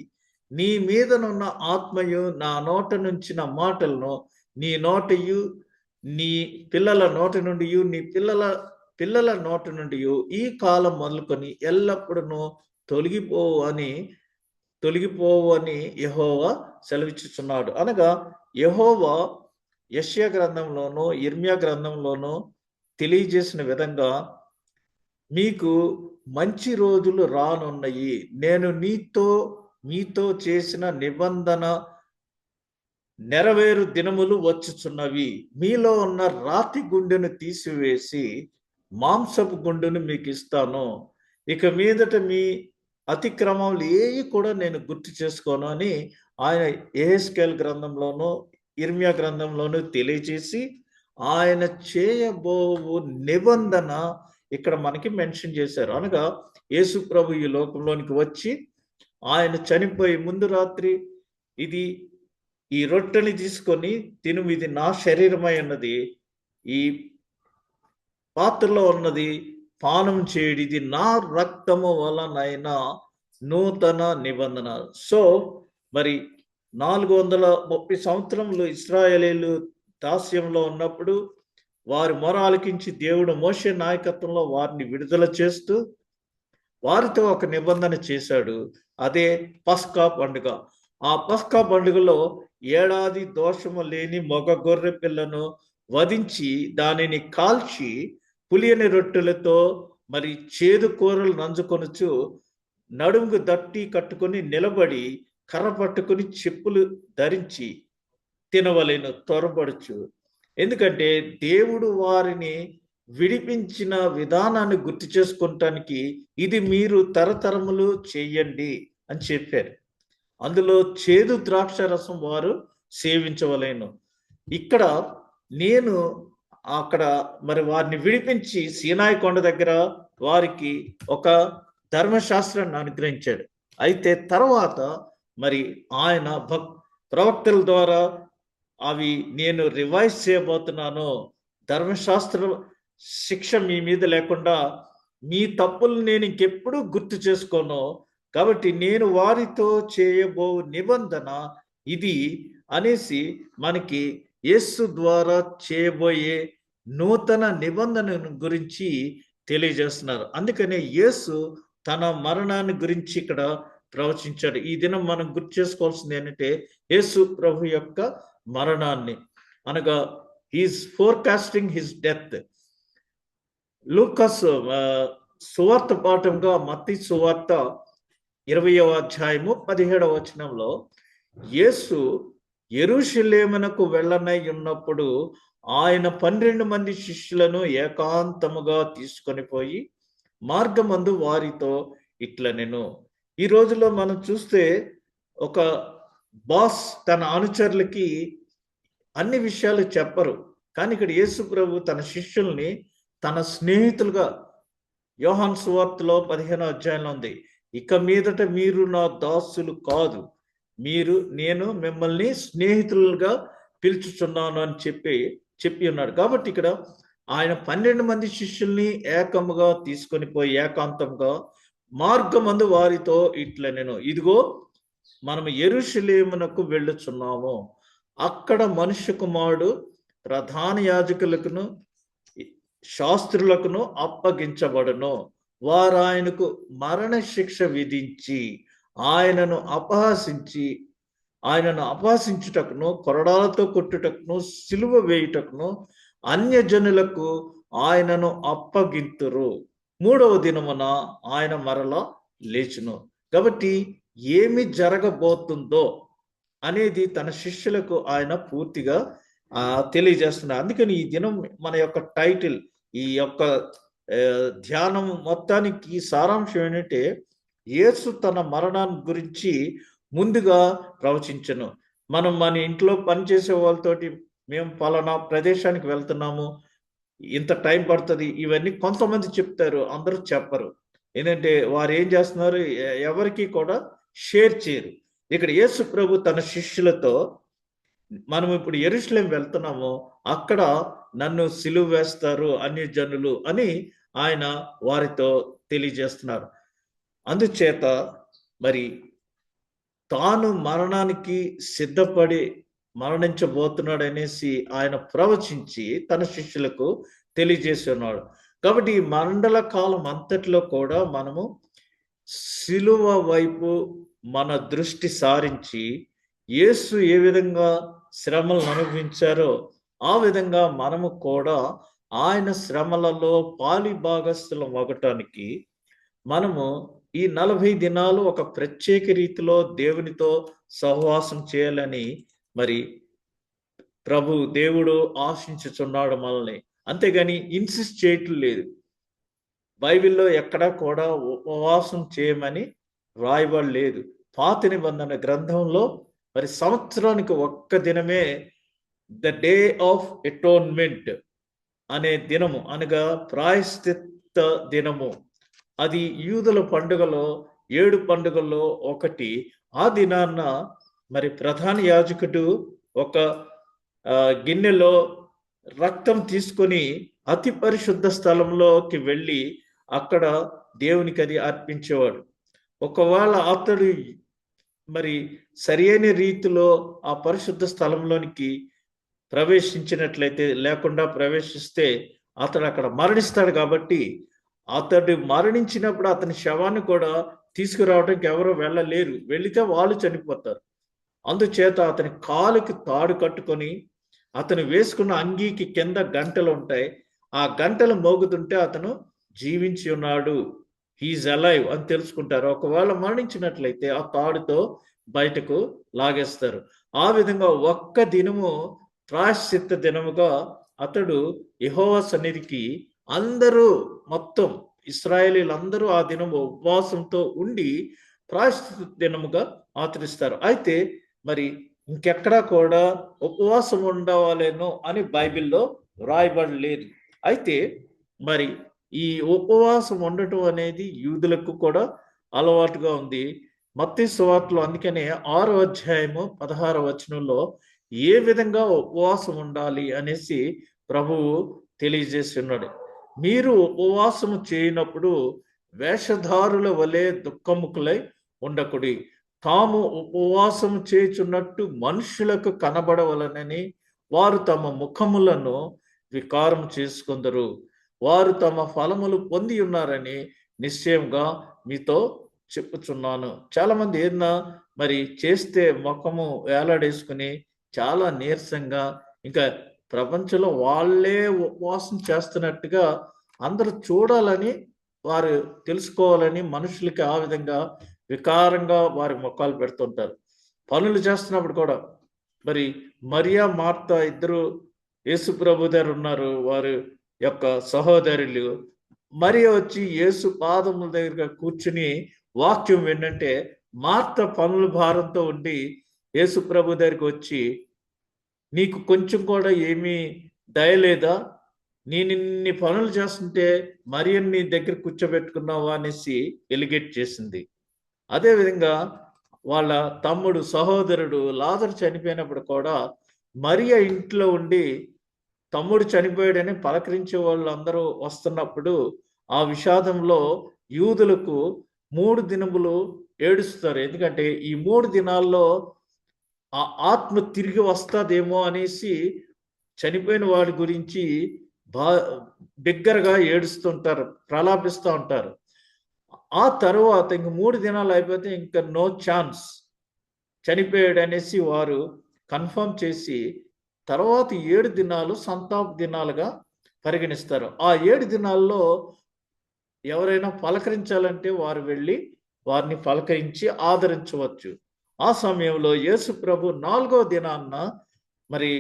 నీ మీదనున్న ఆత్మయు నా నోట నుంచిన మాటలను నీ నోటయు నీ పిల్లల నోటి నుండి, నీ పిల్లల పిల్లల నోటి నుండి ఈ కాలం మొదలుకొని ఎల్లప్పుడూ తొలగిపోవు అని యెహోవా సెలవిచ్చుచున్నాడు. అనగా యెహోవా యెషయా గ్రంథంలోనూ యిర్మీయా గ్రంథంలోనూ తెలియజేసిన విధంగా మీకు మంచి రోజులు రానున్నాయి, నేను మీతో చేసిన నిబంధన నెరవేరు దినములు వచ్చుచున్నవి, మీలో ఉన్న రాతి గుండెను తీసివేసి మాంసపు గుండెను మీకు ఇస్తాను, ఇక మీదట మీ అతిక్రమములు ఏవి కూడా నేను గుర్తు చేసుకోను అని ఆయన యెహెజ్కేలు గ్రంథంలోనూ యిర్మీయా గ్రంథంలోనూ తెలియజేసి ఆయన చేయబోవు నిబంధన ఇక్కడ మనకి మెన్షన్ చేశారు. అనగా యేసు ప్రభు ఈ లోకంలోనికి వచ్చి ఆయన చనిపోయి ముందు రాత్రి ఈ రొట్టెని తీసుకొని తిను, ఇది నా శరీరమై ఉన్నది, ఈ పాత్రలో ఉన్నది పానం చేయడి, ఇది నా రక్తము వలనైన నూతన నిబంధన. సో మరి 430 సంవత్సరములు ఇశ్రాయేలీలు దాస్యంలో ఉన్నప్పుడు వారి మొర ఆలకించి దేవుడు మోషే నాయకత్వంలో వారిని విడుదల చేస్తూ వారితో ఒక నిబంధన చేశాడు. అదే పస్కా పండుగ. ఆ పస్కా పండుగలో ఏడాది దోషము లేని మగ గొర్రె పిల్లను వధించి దానిని కాల్చి పులియని రొట్టెలతో మరి చేదు కూరలు నంజుకొనుచు నడుముకు దట్టి కట్టుకొని నిలబడి కర్ర పట్టుకుని చెప్పులు ధరించి తినవలెను త్వరపడుచు. ఎందుకంటే దేవుడు వారిని విడిపించిన విధానాన్ని గుర్తు చేసుకుంటానికి ఇది మీరు తరతరములు చేయండి అని చెప్పారు. అందులో చేదు ద్రాక్ష రసం వారు సేవించవలేను. ఇక్కడ నేను అక్కడ మరి వారిని విడిపించి సీనాయి కొండ దగ్గర వారికి ఒక ధర్మశాస్త్రాన్ని అనుగ్రహించాడు. అయితే తర్వాత మరి ఆయన ప్రవక్తల ద్వారా అవి నేను రివైజ్ చేయబోతున్నాను, ధర్మశాస్త్ర శిక్ష మీ మీద లేకుండా మీ తప్పులు నేను ఇంకెప్పుడు గుర్తు చేసుకోను, కాబట్టి నేను వారితో చేయబో నిబంధన ఇది అనేసి మనకి యేసు ద్వారా చేయబోయే నూతన నిబంధన గురించి తెలియజేస్తున్నారు. అందుకనే యేసు తన మరణాన్ని గురించి ఇక్కడ ప్రవచించాడు. ఈ దినం మనం గుర్తు చేసుకోవాల్సింది ఏంటంటే యేసు ప్రభు యొక్క మరణాన్ని, అనగా హీస్ ఫోర్కాస్టింగ్ హిస్ డెత్. లూకాస్ సువార్త పాఠంగా మత్తయి సువార్త 20వ అధ్యాయము 17వ వచనంలో యేసు యెరూషలేమునకు వెళ్ళనై ఉన్నప్పుడు ఆయన 12 మంది శిష్యులను ఏకాంతముగా తీసుకొని పోయి మార్గమందు వారితో ఇట్లనెను. ఈ రోజులో మనం చూస్తే ఒక బాస్ తన అనుచరులకి అన్ని విషయాలు చెప్పరు, కానీ ఇక్కడ యేసు ప్రభు తన శిష్యుల్ని తన స్నేహితులుగా, యోహాను సువార్తలో 15వ అధ్యాయంలో ఉంది, ఇక మీదట మీరు నా దాసులు కాదు, నేను మిమ్మల్ని స్నేహితులుగా పిలుచుచున్నాను అని చెప్పి ఉన్నాడు. కాబట్టి ఇక్కడ ఆయన 12 మంది శిష్యుల్ని ఏకముగా తీసుకొని పోయి ఏకాంతంగా మార్గమందు వారితో ఇట్లనెను, ఇదిగో మనము యెరూషలేమునకు వెళ్ళుచున్నాము, అక్కడ మనుష్య కుమారుడు ప్రధాన యాజకులకును శాస్త్రులకును అప్పగించబడును, వారు ఆయనకు మరణ శిక్ష విధించి ఆయనను అపహసించుటకును కొరడాలతో కొట్టుటకును సిలువ వేయుటకును అన్యజనులకు ఆయనను అప్పగింతురు, 3వ దినమున ఆయన మరలా లేచును. కాబట్టి ఏమి జరగబోతుందో అనేది తన శిష్యులకు ఆయన పూర్తిగా తెలియజేస్తున్నారు. అందుకని ఈ దినం మన యొక్క టైటిల్, ఈ యొక్క ధ్యానం మొత్తానికి సారాంశం ఏంటంటే యేసు తన మరణాన్ని గురించి ముందుగా ప్రవచించను. మనం మన ఇంట్లో పనిచేసే వాళ్ళతోటి మేము పలానా ప్రదేశానికి వెళ్తున్నాము, ఇంత టైం పడుతుంది, ఇవన్నీ కొంతమంది చెప్తారు, అందరూ చెప్పరు. ఏంటంటే వారు ఏం చేస్తున్నారు, ఎవరికి కూడా షేర్ చేయరు. ఇక్కడ యేసు ప్రభు తన శిష్యులతో మనం ఇప్పుడు యెరూషలేం వెళ్తున్నాము, అక్కడ నన్ను సిలువ వేస్తారు అన్యజనులు అని ఆయన వారితో తెలియజేస్తున్నారు. అందుచేత మరి తాను మరణానికి సిద్ధపడి మరణించబోతున్నాడు అనేసి ఆయన ప్రవచించి తన శిష్యులకు తెలియజేసి ఉన్నాడు. కాబట్టి ఈ మండల కాలం అంతట్లో కూడా మనము శిలువ వైపు మన దృష్టి సారించి యేసు ఏ విధంగా శ్రమలను అనుభవించారో ఆ విధంగా మనము కూడా ఆయన శ్రమలలో పాలి భాగస్థులం అవ్వటానికి మనము ఈ 40 దినాలు ఒక ప్రత్యేక రీతిలో దేవునితో సహవాసం చేయాలని మరి దేవుడు ఆశించుచున్నాడు మనల్ని. అంతేగాని ఇన్సిస్ట్ చేయటం లేదు. బైబిల్లో ఎక్కడా కూడా ఉపవాసం చేయమని రాయబడలేదు. పాత నిబంధన గ్రంథంలో మరి సంవత్సరానికి ఒక్క దినమే ద డే ఆఫ్ అటోన్మెంట్ అనే దినము, అనగా ప్రాయశ్చిత్త దినము. అది యూదుల పండుగలో 7 పండుగల్లో ఒకటి. ఆ దినాన్న మరి ప్రధాన యాజకుడు ఒక గిన్నెలో రక్తం తీసుకొని అతి పరిశుద్ధ స్థలంలోకి వెళ్ళి అక్కడ దేవునికి అది అర్పించేవాడు. ఒకవేళ అతడు మరి సరైన రీతిలో ఆ పరిశుద్ధ స్థలంలోనికి ప్రవేశించినట్లయితే, లేకుండా ప్రవేశిస్తే అతడు అక్కడ మరణిస్తాడు. కాబట్టి అతడు మరణించినప్పుడు అతని శవాన్ని కూడా తీసుకురావడానికి ఎవరో వెళ్ళలేరు. వెళితే వాళ్ళు చనిపోతారు. అందుచేత అతని కాలుకి తాడు కట్టుకొని అతను వేసుకున్న అంగీకి కింద గంటలు ఉంటాయి. ఆ గంటలు మోగుతుంటే అతను జీవించి ఉన్నాడు, హీఈస్ అలైవ్ అని తెలుసుకుంటారు. ఒకవేళ మరణించినట్లయితే ఆ తాడుతో బయటకు లాగేస్తారు. ఆ విధంగా ఒక్క దినము ప్రాయశ్చిత్త దినముగా అతడు యెహోవా సన్నిధికి అందరూ, మొత్తం ఇశ్రాయేలీలందరూ ఆ దినము ఉపవాసంతో ఉండి ప్రాయశ్చిత్త దినముగా ఆచరిస్తారు. అయితే మరి ఇంకెక్కడా కూడా ఉపవాసం ఉండవాలేనో అని బైబిల్లో రాయబడలేదు. అయితే మరి ఈ ఉపవాసం ఉండటం అనేది యూదులకు కూడా అలవాటుగా ఉంది. మత్తయి సువార్తలో అందుకనే 6వ అధ్యాయము 16వ వచనంలో ఏ విధంగా ఉపవాసం ఉండాలి అనేసి ప్రభువు తెలియజేసి ఉన్నాడు. మీరు ఉపవాసము చేయనప్పుడు వేషధారుల వలె దుఃఖముఖులై ఉండకుడి, తాము ఉపవాసము చేయుచున్నట్టు మనుషులకు కనబడవలనని వారు తమ ముఖములను వికారం చేసుకొందరు. వారు తమ ఫలములు పొంది ఉన్నారని నిశ్చయంగా మీతో చెప్పుచున్నాను. చాలా మంది ఏదన్నా మరి చేస్తే ముఖము వేలాడేసుకుని చాలా నీరసంగా, ఇంకా ప్రపంచంలో వాళ్ళే ఉపవాసం చేస్తున్నట్టుగా అందరూ చూడాలని, వారు తెలుసుకోవాలని మనుషులకి ఆ విధంగా వికారంగా వారి ముఖాలు పెడుతుంటారు. పనులు చేస్తున్నప్పుడు కూడా మరి మరియా మార్తా ఇద్దరు యేసు ప్రభు దగ్గర ఉన్నారు, వారి యొక్క సహోదరులు. మరియా వచ్చి యేసు పాదముల దగ్గర కూర్చుని వాక్యం ఏంటంటే, మార్త పనుల భారంతో ఉండి యేసు ప్రభు దగ్గరికి వచ్చి, నీకు కొంచెం కూడా ఏమీ దయలేదా? నేను ఇన్ని పనులు చేస్తుంటే మరియని నీ దగ్గర కూర్చోబెట్టుకున్నావా అనేసి ఎలిగేట్ చేసింది. అదేవిధంగా వాళ్ళ తమ్ముడు, సహోదరుడు లాజరు చనిపోయినప్పుడు కూడా మరియా ఇంట్లో ఉండి తమ్ముడు చనిపోయాడని పలకరించే వాళ్ళు అందరూ వస్తున్నప్పుడు ఆ విషాదంలో యూదులకు 3 దినములు ఏడుస్తారు. ఎందుకంటే ఈ 3 దినాల్లో ఆ ఆత్మ తిరిగి వస్తాదేమో అనేసి చనిపోయిన వాడి గురించి బిగ్గరగా ఏడుస్తుంటారు, ప్రలాపిస్తూ ఉంటారు. ఆ తరువాత ఇంక 3 దినాలు అయిపోతే ఇంకా నో ఛాన్స్, చనిపోయాడు అనేసి వారు కన్ఫర్మ్ చేసి తర్వాత 7 దినాలు సంతాప దినాలుగా పరిగణిస్తారు. ఆ 7 దినాల్లో ఎవరైనా పలకరించాలంటే వారు వెళ్ళి వారిని పలకరించి ఆదరించవచ్చు. ఆ సమయంలో యేసు ప్రభు 4వ దినాన్న మరి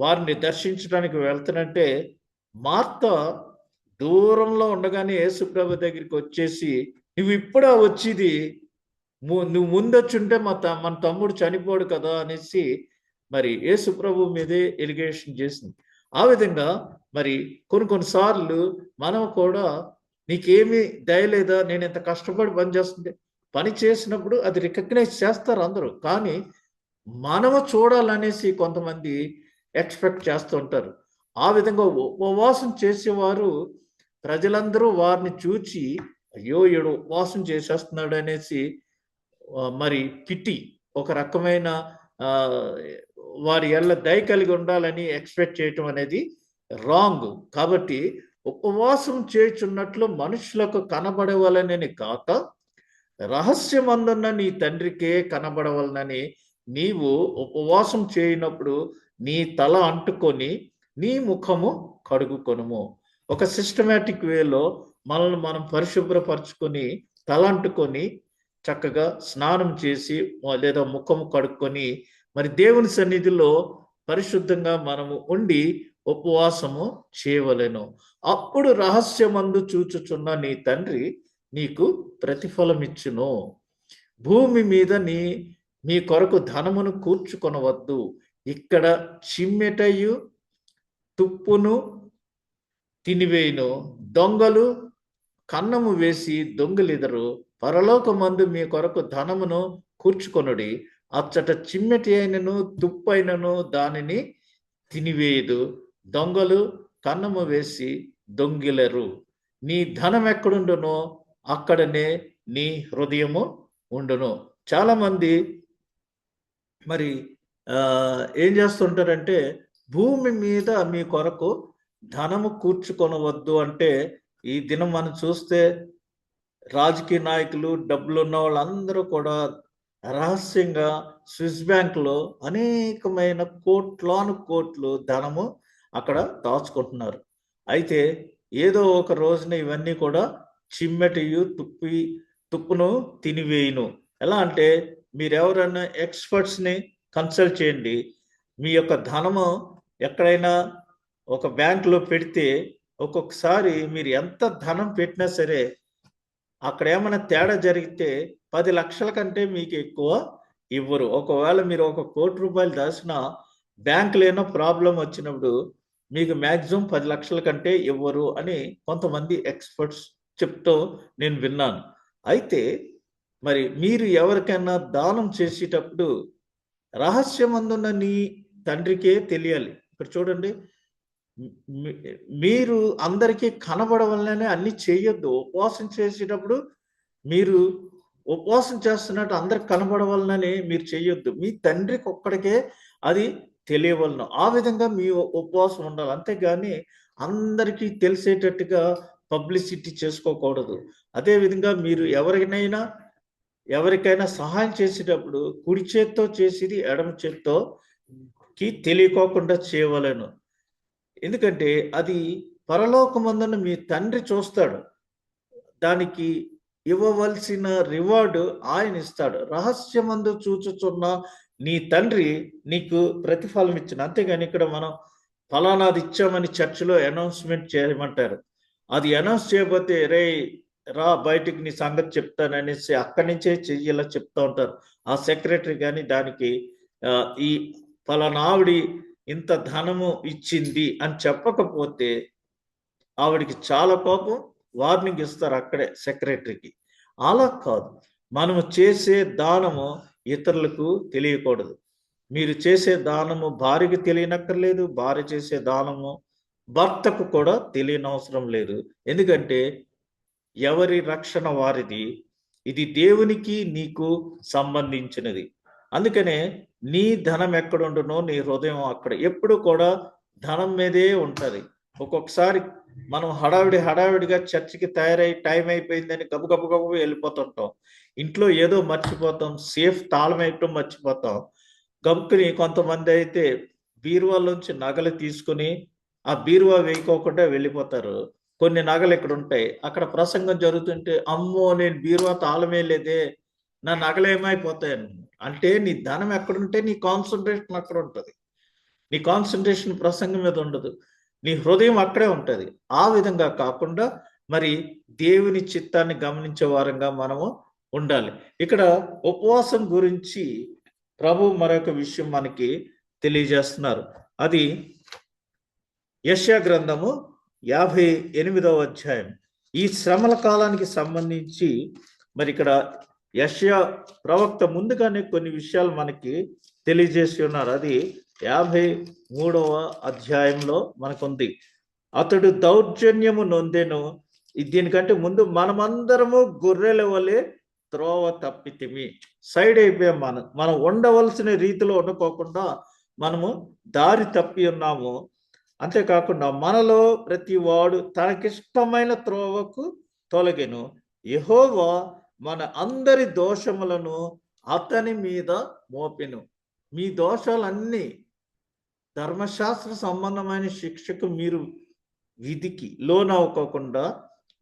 వారిని దర్శించడానికి వెళ్తున్నట్టే మార్త దూరంలో ఉండగానే యేసు ప్రభు దగ్గరికి వచ్చేసి, నువ్వు ఇప్పుడా వచ్చేది, నువ్వు ముందొచ్చుంటే మన తమ్ముడు చనిపోడు కదా అనేసి మరి యేసు ప్రభు మీదే ఎలిగేషన్ చేసింది. ఆ విధంగా మరి కొన్నిసార్లు మనం కూడా, నీకేమీ దయలేదా, నేను ఇంత కష్టపడి పని చేసినప్పుడు అది రికగ్నైజ్ చేస్తారు అందరూ. కానీ మనము చూడాలనేసి కొంతమంది ఎక్స్పెక్ట్ చేస్తూ ఉంటారు. ఆ విధంగా ఉపవాసం చేసేవారు ప్రజలందరూ వారిని చూచి, అయ్యో ఈడు ఉపవాసం చేసేస్తున్నాడు అనేసి మరి పిటి, ఒక రకమైన వారి ఎల్ల దయ కలిగి ఉండాలని ఎక్స్పెక్ట్ చేయటం అనేది రాంగ్. కాబట్టి ఉపవాసం చేయుచున్నట్లు మనుషులకు కనబడవలనని కాక రహస్యమందున్న నీ తండ్రికే కనబడవలనని నీవు ఉపవాసం చేయనప్పుడు నీ తల అంటుకొని నీ ముఖము కడుగుకొనుము. ఒక సిస్టమేటిక్ వేలో మనల్ని మనం పరిశుభ్రపరచుకొని తల అంటుకొని చక్కగా స్నానం చేసి లేదా ముఖము కడుక్కొని మరి దేవుని సన్నిధిలో పరిశుద్ధంగా మనము ఉండి ఉపవాసము చేయవలెను. అప్పుడు రహస్యమందు చూచుచున్న నీ తండ్రి నీకు ప్రతిఫలమిచ్చును. భూమి మీద మీ కొరకు ధనమును కూర్చుకొనవద్దు. ఇక్కడ చిమ్మెటయు తుప్పును తినివేయును, దొంగలు కన్నము వేసి దొంగలిదరు. పరలోకమందు మీ కొరకు ధనమును కూర్చుకొనుడి. అచ్చట చిమ్మెటి అయినను తుప్పైనను దానిని తినివేయదు, దొంగలు కన్నము వేసి దొంగిలరు. నీ ధనం ఎక్కడుండునో అక్కడనే నీ హృదయము ఉండును. చాలామంది మరి ఏం చేస్తుంటారంటే భూమి మీద మీ కొరకు ధనము కూర్చుకొనవద్దు అంటే, ఈ దినం మనం చూస్తే రాజకీయ నాయకులు, డబ్బులు ఉన్న వాళ్ళందరూ కూడా రహస్యంగా స్విస్ బ్యాంకులో అనేకమైన కోట్లాను కోట్లు ధనము అక్కడ దాచుకుంటున్నారు. అయితే ఏదో ఒక రోజున ఇవన్నీ కూడా చిమ్మెటియు తుప్పును తినివేయును. ఎలా అంటే మీరు ఎవరైనా ఎక్స్పర్ట్స్ని కన్సల్ట్ చేయండి. మీ యొక్క ధనము ఎక్కడైనా ఒక బ్యాంకులో పెడితే ఒక్కొక్కసారి మీరు ఎంత ధనం పెట్టినా సరే అక్కడ ఏమైనా తేడా జరిగితే 10 లక్షల కంటే మీకు ఎక్కువ ఇవ్వరు. ఒకవేళ మీరు 1 కోటి రూపాయలు దాచిన బ్యాంకులో ఏమైనా ప్రాబ్లం వచ్చినప్పుడు మీకు మ్యాక్సిమం 10 లక్షల కంటే ఇవ్వరు అని కొంతమంది ఎక్స్పర్ట్స్ చెప్తూ నేను విన్నాను. అయితే మరి మీరు ఎవరికైనా దానం చేసేటప్పుడు రహస్యమందున్న నీ తండ్రికే తెలియాలి. ఇక్కడ చూడండి, మీరు అందరికీ కనబడవలనే అన్ని చేయొద్దు. ఉపవాసం చేసేటప్పుడు మీరు ఉపవాసం చేస్తున్నట్టు అందరికి కనబడవలనని మీరు చేయొద్దు. మీ తండ్రికి ఒక్కడికే అది తెలియవలను. ఆ విధంగా మీ ఉపవాసం ఉండాలి. అంతేగాని అందరికీ తెలిసేటట్టుగా పబ్లిసిటీ చేసుకోకూడదు. అదేవిధంగా మీరు ఎవరికైనా సహాయం చేసేటప్పుడు కుడి చేత్తో చేసేది ఎడమ చేత్తోకి తెలియకోకుండా చేయవలెను. ఎందుకంటే అది పరలోకమందున మీ తండ్రి చూస్తాడు. దానికి ఇవ్వవలసిన రివార్డు ఆయన ఇస్తాడు. రహస్యమందు చూచుచున్న నీ తండ్రి నీకు ప్రతిఫలం ఇచ్చిన. అంతేగాని ఇక్కడ మనం ఫలానాది ఇచ్చామని చర్చిలో అనౌన్స్మెంట్ చేయమంటారు. అది అనౌన్స్ చేయకపోతే రా బయటికి నీ సంగతి చెప్తాననేసి అక్కడి నుంచే చెయ్యేలా చెప్తా ఉంటారు. ఆ సెక్రటరీ కానీ దానికి ఈ ఫలానా ఆవిడి ఇంత ధనము ఇచ్చింది అని చెప్పకపోతే ఆవిడికి చాలా కోపం, వార్నింగ్ ఇస్తారు అక్కడే సెక్రటరీకి. అలా కాదు, మనము చేసే దానము ఇతరులకు తెలియకూడదు. మీరు చేసే దానము భార్యకి తెలియనక్కర్లేదు, భార్య చేసే దానము భర్తకు కూడా తెలియనవసరం లేదు. ఎందుకంటే ఎవరి రక్షణ వారిది, ఇది దేవునికి నీకు సంబంధించినది. అందుకనే నీ ధనం ఎక్కడుండునో నీ హృదయం అక్కడ. ఎప్పుడు కూడా ధనం మీదే ఉంటుంది. ఒక్కొక్కసారి మనం హడావిడిగా చర్చికి తయారై టైం అయిపోయిందని గబగబ వెళ్ళిపోతుంటాం. ఇంట్లో ఏదో మర్చిపోతాం, సేఫ్ తాళం వేయటం మర్చిపోతాం. గబుక్కుని కొంతమంది అయితే బీరువాలోంచి నగలు తీసుకుని ఆ బీరువా వేయకోకుండా వెళ్ళిపోతారు. కొన్ని నగలు ఇక్కడ ఉంటాయి. అక్కడ ప్రసంగం జరుగుతుంటే, అమ్మో నేను బీరువా తాళమే లేదే, నా నగలు ఏమైపోతాయని. అంటే నీ ధనం ఎక్కడుంటే నీ కాన్సన్ట్రేషన్ అక్కడ ఉంటుంది. నీ కాన్సన్ట్రేషన్ ప్రసంగం మీద ఉండదు, నీ హృదయం అక్కడే ఉంటుంది. ఆ విధంగా కాకుండా మరి దేవుని చిత్తాన్ని గమనించే వారంగా మనము ఉండాలి. ఇక్కడ ఉపవాసం గురించి ప్రభు మరొక విషయం మనకి తెలియజేస్తున్నారు. అది యెషయా గ్రంథము 58వ అధ్యాయం. ఈ శ్రమల కాలానికి సంబంధించి మరి ఇక్కడ యెషయా ప్రవక్త ముందుగానే కొన్ని విషయాలు మనకి తెలియజేసి ఉన్నారు. అది 53వ అధ్యాయంలో మనకుంది. అతడు దౌర్జన్యము నొందెను. దీనికంటే ముందు మనమందరము గొర్రెల వలె త్రోవ తప్పితిమి, సైడ్ అయిపోయాం. మనం ఉండవలసిన రీతిలో ఉండకోకుండా మనము దారి తప్పి ఉన్నాము. అంతేకాకుండా మనలో ప్రతి వాడు తనకిష్టమైన త్రోవకు తొలగెను. యెహోవా మన అందరి దోషములను అతని మీద మోపెను. మీ దోషాలన్నీ ధర్మశాస్త్ర సంబంధమైన శిక్షకు మీరు విధికి లోనవ్వకుండా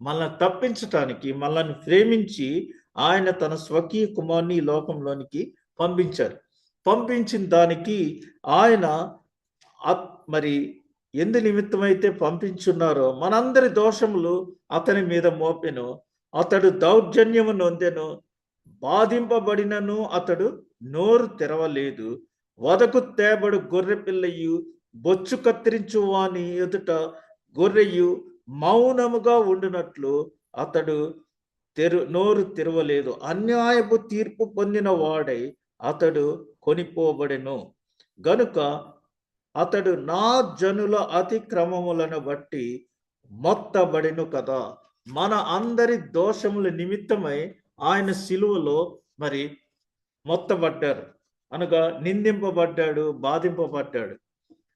మనల్ని తప్పించటానికి, మనల్ని ప్రేమించి ఆయన తన స్వకీయ కుమారుని ఈ లోకంలోనికి పంపించారు. పంపించిన దానికి ఆయన మరి ఎందు నిమిత్తమైతే పంపించున్నారో మనందరి దోషములు అతని మీద మోపెను. అతడు దౌర్జన్యము నొందెను, బాధింపబడినను అతడు నోరు తెరవలేదు. వదకు తేబడు గొర్రె పిల్లయు బొచ్చు కత్తిరించు వాని ఎదుట గొర్రెయు మౌనముగా ఉండినట్లు అతడు నోరు తెరవలేదు. అన్యాయపు తీర్పు పొందిన వాడై అతడు కొనిపోబడెను గనుక అతడు నా జనుల అతిక్రమములను బట్టి మొత్తబడెను కదా. మన అందరి దోషముల నిమిత్తమై ఆయన సిలువలో మరి మొత్తబడ్డారు, అనగా నిందింపబడ్డాడు, బాధింపబడ్డాడు.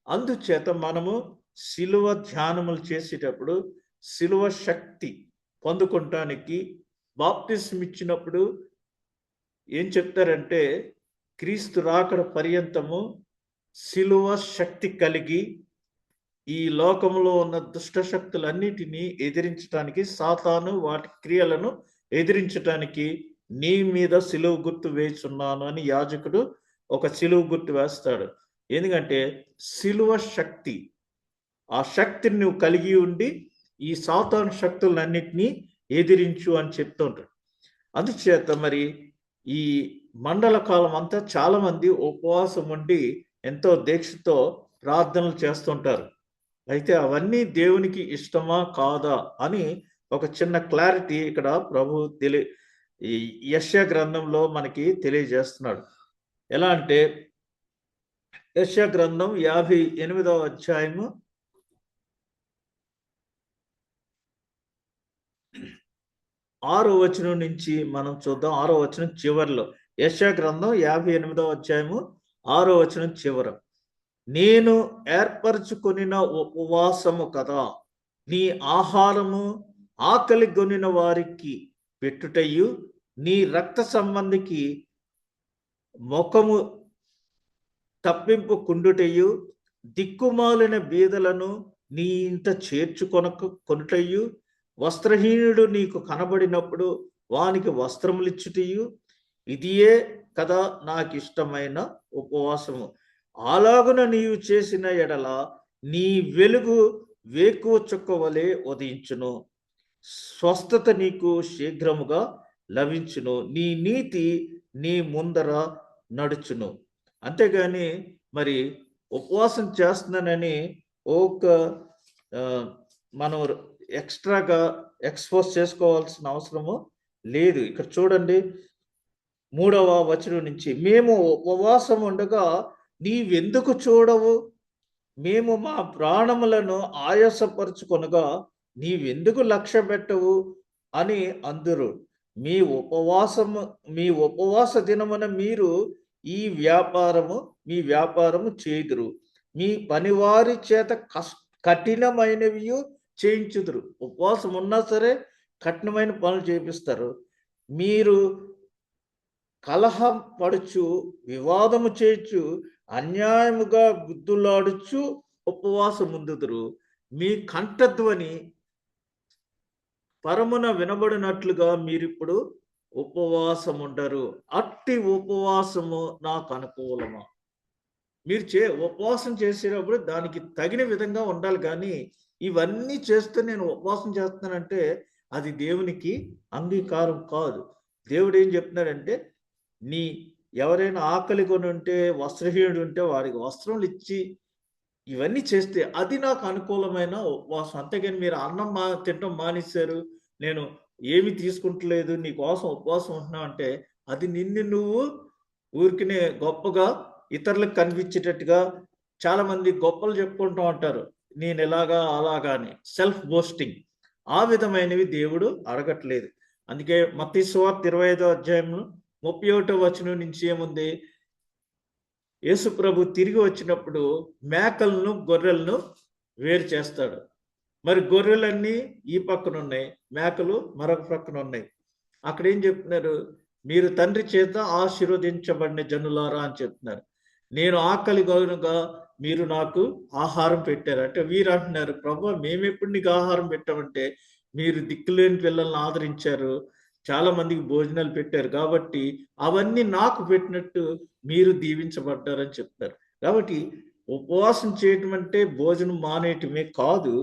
అందుచేత మనము సిలువ ధ్యానములు చేసేటప్పుడు సిలువ శక్తి పొందుకుంటానికి బాప్తిస్మం ఇచ్చినప్పుడు ఏం చెప్తారంటే, క్రీస్తు రాకడ పర్యంతము సిలువ శక్తి కలిగి ఈ లోకంలో ఉన్న దుష్ట శక్తులన్నిటినీ ఎదిరించడానికి, సాతాను వాటి క్రియలను ఎదిరించటానికి నీ మీద సిలువ గుర్తు వేస్తున్నాను అని యాజకుడు ఒక సిలువ గుర్తు వేస్తాడు. ఎందుకంటే సిలువ శక్తి, ఆ శక్తిని నువ్వు కలిగి ఉండి ఈ సాతాను శక్తులన్నిటినీ ఎదిరించు అని చెప్తుంటాడు. అందుచేత మరి ఈ మండల కాలం అంతా చాలా మంది ఉపవాసం ఉండి ఎంతో దీక్షతో ప్రార్థనలు చేస్తుంటారు. అయితే అవన్నీ దేవునికి ఇష్టమా కాదా అని ఒక చిన్న క్లారిటీ ఇక్కడ ప్రభు ఈ యెషయా గ్రంథంలో మనకి తెలియజేస్తున్నాడు. ఎలా అంటే యెషయా గ్రంథం 58వ అధ్యాయము 6వ వచనం నుంచి మనం చూద్దాం. 6వ వచనం చివరిలో, యెషయా గ్రంథం 58వ అధ్యాయము 6వ వచనం చివర, నేను ఏర్పరచుకొనిన ఉపవాసము కదా, నీ ఆహారము ఆకలి గొనిన వారికి పెట్టుటయు, నీ రక్త సంబంధికి ముఖము తప్పింపుకుండుటయు, దిక్కుమాలిన బీదలను నీ ఇంట కొనుటయు, వస్త్రహీనుడు నీకు కనబడినప్పుడు వానికి వస్త్రములిచ్చుటయు, ఇదియే కదా నాకు ఇష్టమైన ఉపవాసము. అలాగున నీవు చేసిన ఎడల నీ వెలుగు వేకువ చుక్క వలె ఉదయించును, స్వస్థత నీకు శీఘ్రముగా లభించును, నీ నీతి నీ ముందర నడుచును. అంతేగాని మరి ఉపవాసం చేస్తున్నానని మనం ఎక్స్ట్రాగా ఎక్స్పోజ్ చేసుకోవాల్సిన అవసరము లేదు. ఇక్కడ చూడండి 3వ వచనం నుంచి, మేము ఉపవాసం ఉండగా నీవెందుకు చూడవు, మేము మా ప్రాణములను ఆయాసపరుచుకొనగా నీవెందుకు లక్ష్య పెట్టవు అని అందురు. మీ ఉపవాస దినమున మీరు మీ వ్యాపారము చేయుదురు, మీ పనివారి చేత కఠినమైనవి చేయించుదురు. ఉపవాసం ఉన్నా సరే కఠినమైన పనులు చేపిస్తారు. మీరు కలహం పడుచు, వివాదము చేయొచ్చు, అన్యాయముగా గుద్దులాడుచు ఉపవాసం ఉందుదురు. మీ కంఠధ్వని పరమున వినబడినట్లుగా మీరిప్పుడు ఉపవాసం ఉండరు. అట్టి ఉపవాసము నాకు అనుకూలమా. మీరు ఉపవాసం చేసేటప్పుడు దానికి తగిన విధంగా ఉండాలి. కానీ ఇవన్నీ చేస్తూ నేను ఉపవాసం చేస్తున్నానంటే అది దేవునికి అంగీకారం కాదు. దేవుడు ఏం చెప్తున్నాడంటే, ఎవరైనా ఆకలి కొని ఉంటే, వస్త్రహీనుడు ఉంటే వారికి వస్త్రములు ఇచ్చి ఇవన్నీ చేస్తే అది నాకు అనుకూలమైన ఉపవాసం. అంతేగాని మీరు అన్నం తినడం మానేశారు, నేను ఏమి తీసుకుంటలేదు, నీ కోసం ఉపవాసం ఉంటున్నావు అంటే అది నువ్వు ఊరికినే గొప్పగా ఇతరులకు కనిపించేటట్టుగా చాలా మంది గొప్పలు చెప్పుకుంటూ ఉంటారు, నేను ఎలాగా అలాగా అని, సెల్ఫ్ బోస్టింగ్. ఆ విధమైనవి దేవుడు అడగట్లేదు. అందుకే మత్తయి సువార్త 25వ అధ్యాయంలో 31వ వచనం నుంచి ఏముంది, యేసు ప్రభు తిరిగి వచ్చినప్పుడు మేకలను గొర్రెలను వేరు చేస్తాడు. మరి గొర్రెలన్నీ ఈ పక్కన ఉన్నాయి, మేకలు మరొక పక్కన ఉన్నాయి. అక్కడ ఏం చెప్తున్నారు? మీరు తండ్రి చేత ఆశీర్వదించబడిన జనులారా అని చెప్తున్నారు. నేను ఆకలి గనుక మీరు నాకు ఆహారం పెట్టారు. అంటే వీరు అంటున్నారు, ప్రభు మేమెప్పుడు నీకు ఆహారం పెట్టామంటే, మీరు దిక్కులేని పిల్లల్ని ఆదరించారు, చాలా మందికి భోజనాలు పెట్టారు, కాబట్టి అవన్నీ నాకు పెట్టినట్టు మీరు దీవించబడ్డారని చెప్తారు. కాబట్టి ఉపవాసం చేయటం అంటే భోజనం మానేయటమే కాదు.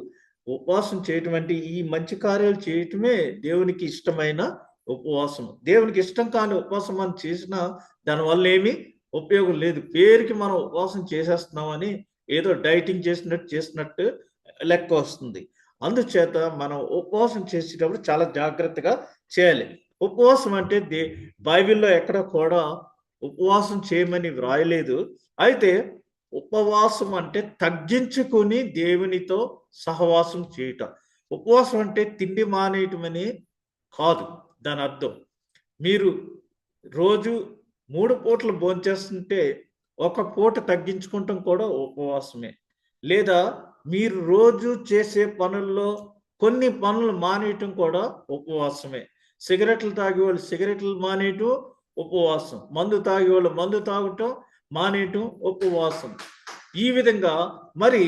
ఉపవాసం చేయటం అంటే ఈ మంచి కార్యాలు చేయటమే దేవునికి ఇష్టమైన ఉపవాసం. దేవునికి ఇష్టం కాని ఉపవాసం మనం చేసినా దానివల్ల ఏమీ ఉపయోగం లేదు. పేరుకి మనం ఉపవాసం చేసేస్తున్నామని ఏదో డైటింగ్ చేసినట్టు లెక్క వస్తుంది. అందుచేత మనం ఉపవాసం చేసేటప్పుడు చాలా జాగ్రత్తగా చేయాలి. ఉపవాసం అంటే బైబిల్‌లో ఎక్కడ కూడా ఉపవాసం చేయమని వ్రాయలేదు. అయితే ఉపవాసం అంటే తగ్గించుకొని దేవునితో సహవాసం చేయటం. ఉపవాసం అంటే తిండి మానేయటమని కాదు దాని అర్థం. మీరు రోజు 3 పూటలు భోంచేస్తుంటే, ఒక పూట తగ్గించుకుంటం కూడా ఉపవాసమే. లేదా మీరు రోజు చేసే పనుల్లో కొన్ని పనులు మానేయటం కూడా ఉపవాసమే. సిగరెట్లు తాగేవాళ్ళు సిగరెట్లు మానేయటం ఉపవాసం. మందు తాగేవాళ్ళు మందు తాగటం మానేయటం ఉపవాసం. ఈ విధంగా మరి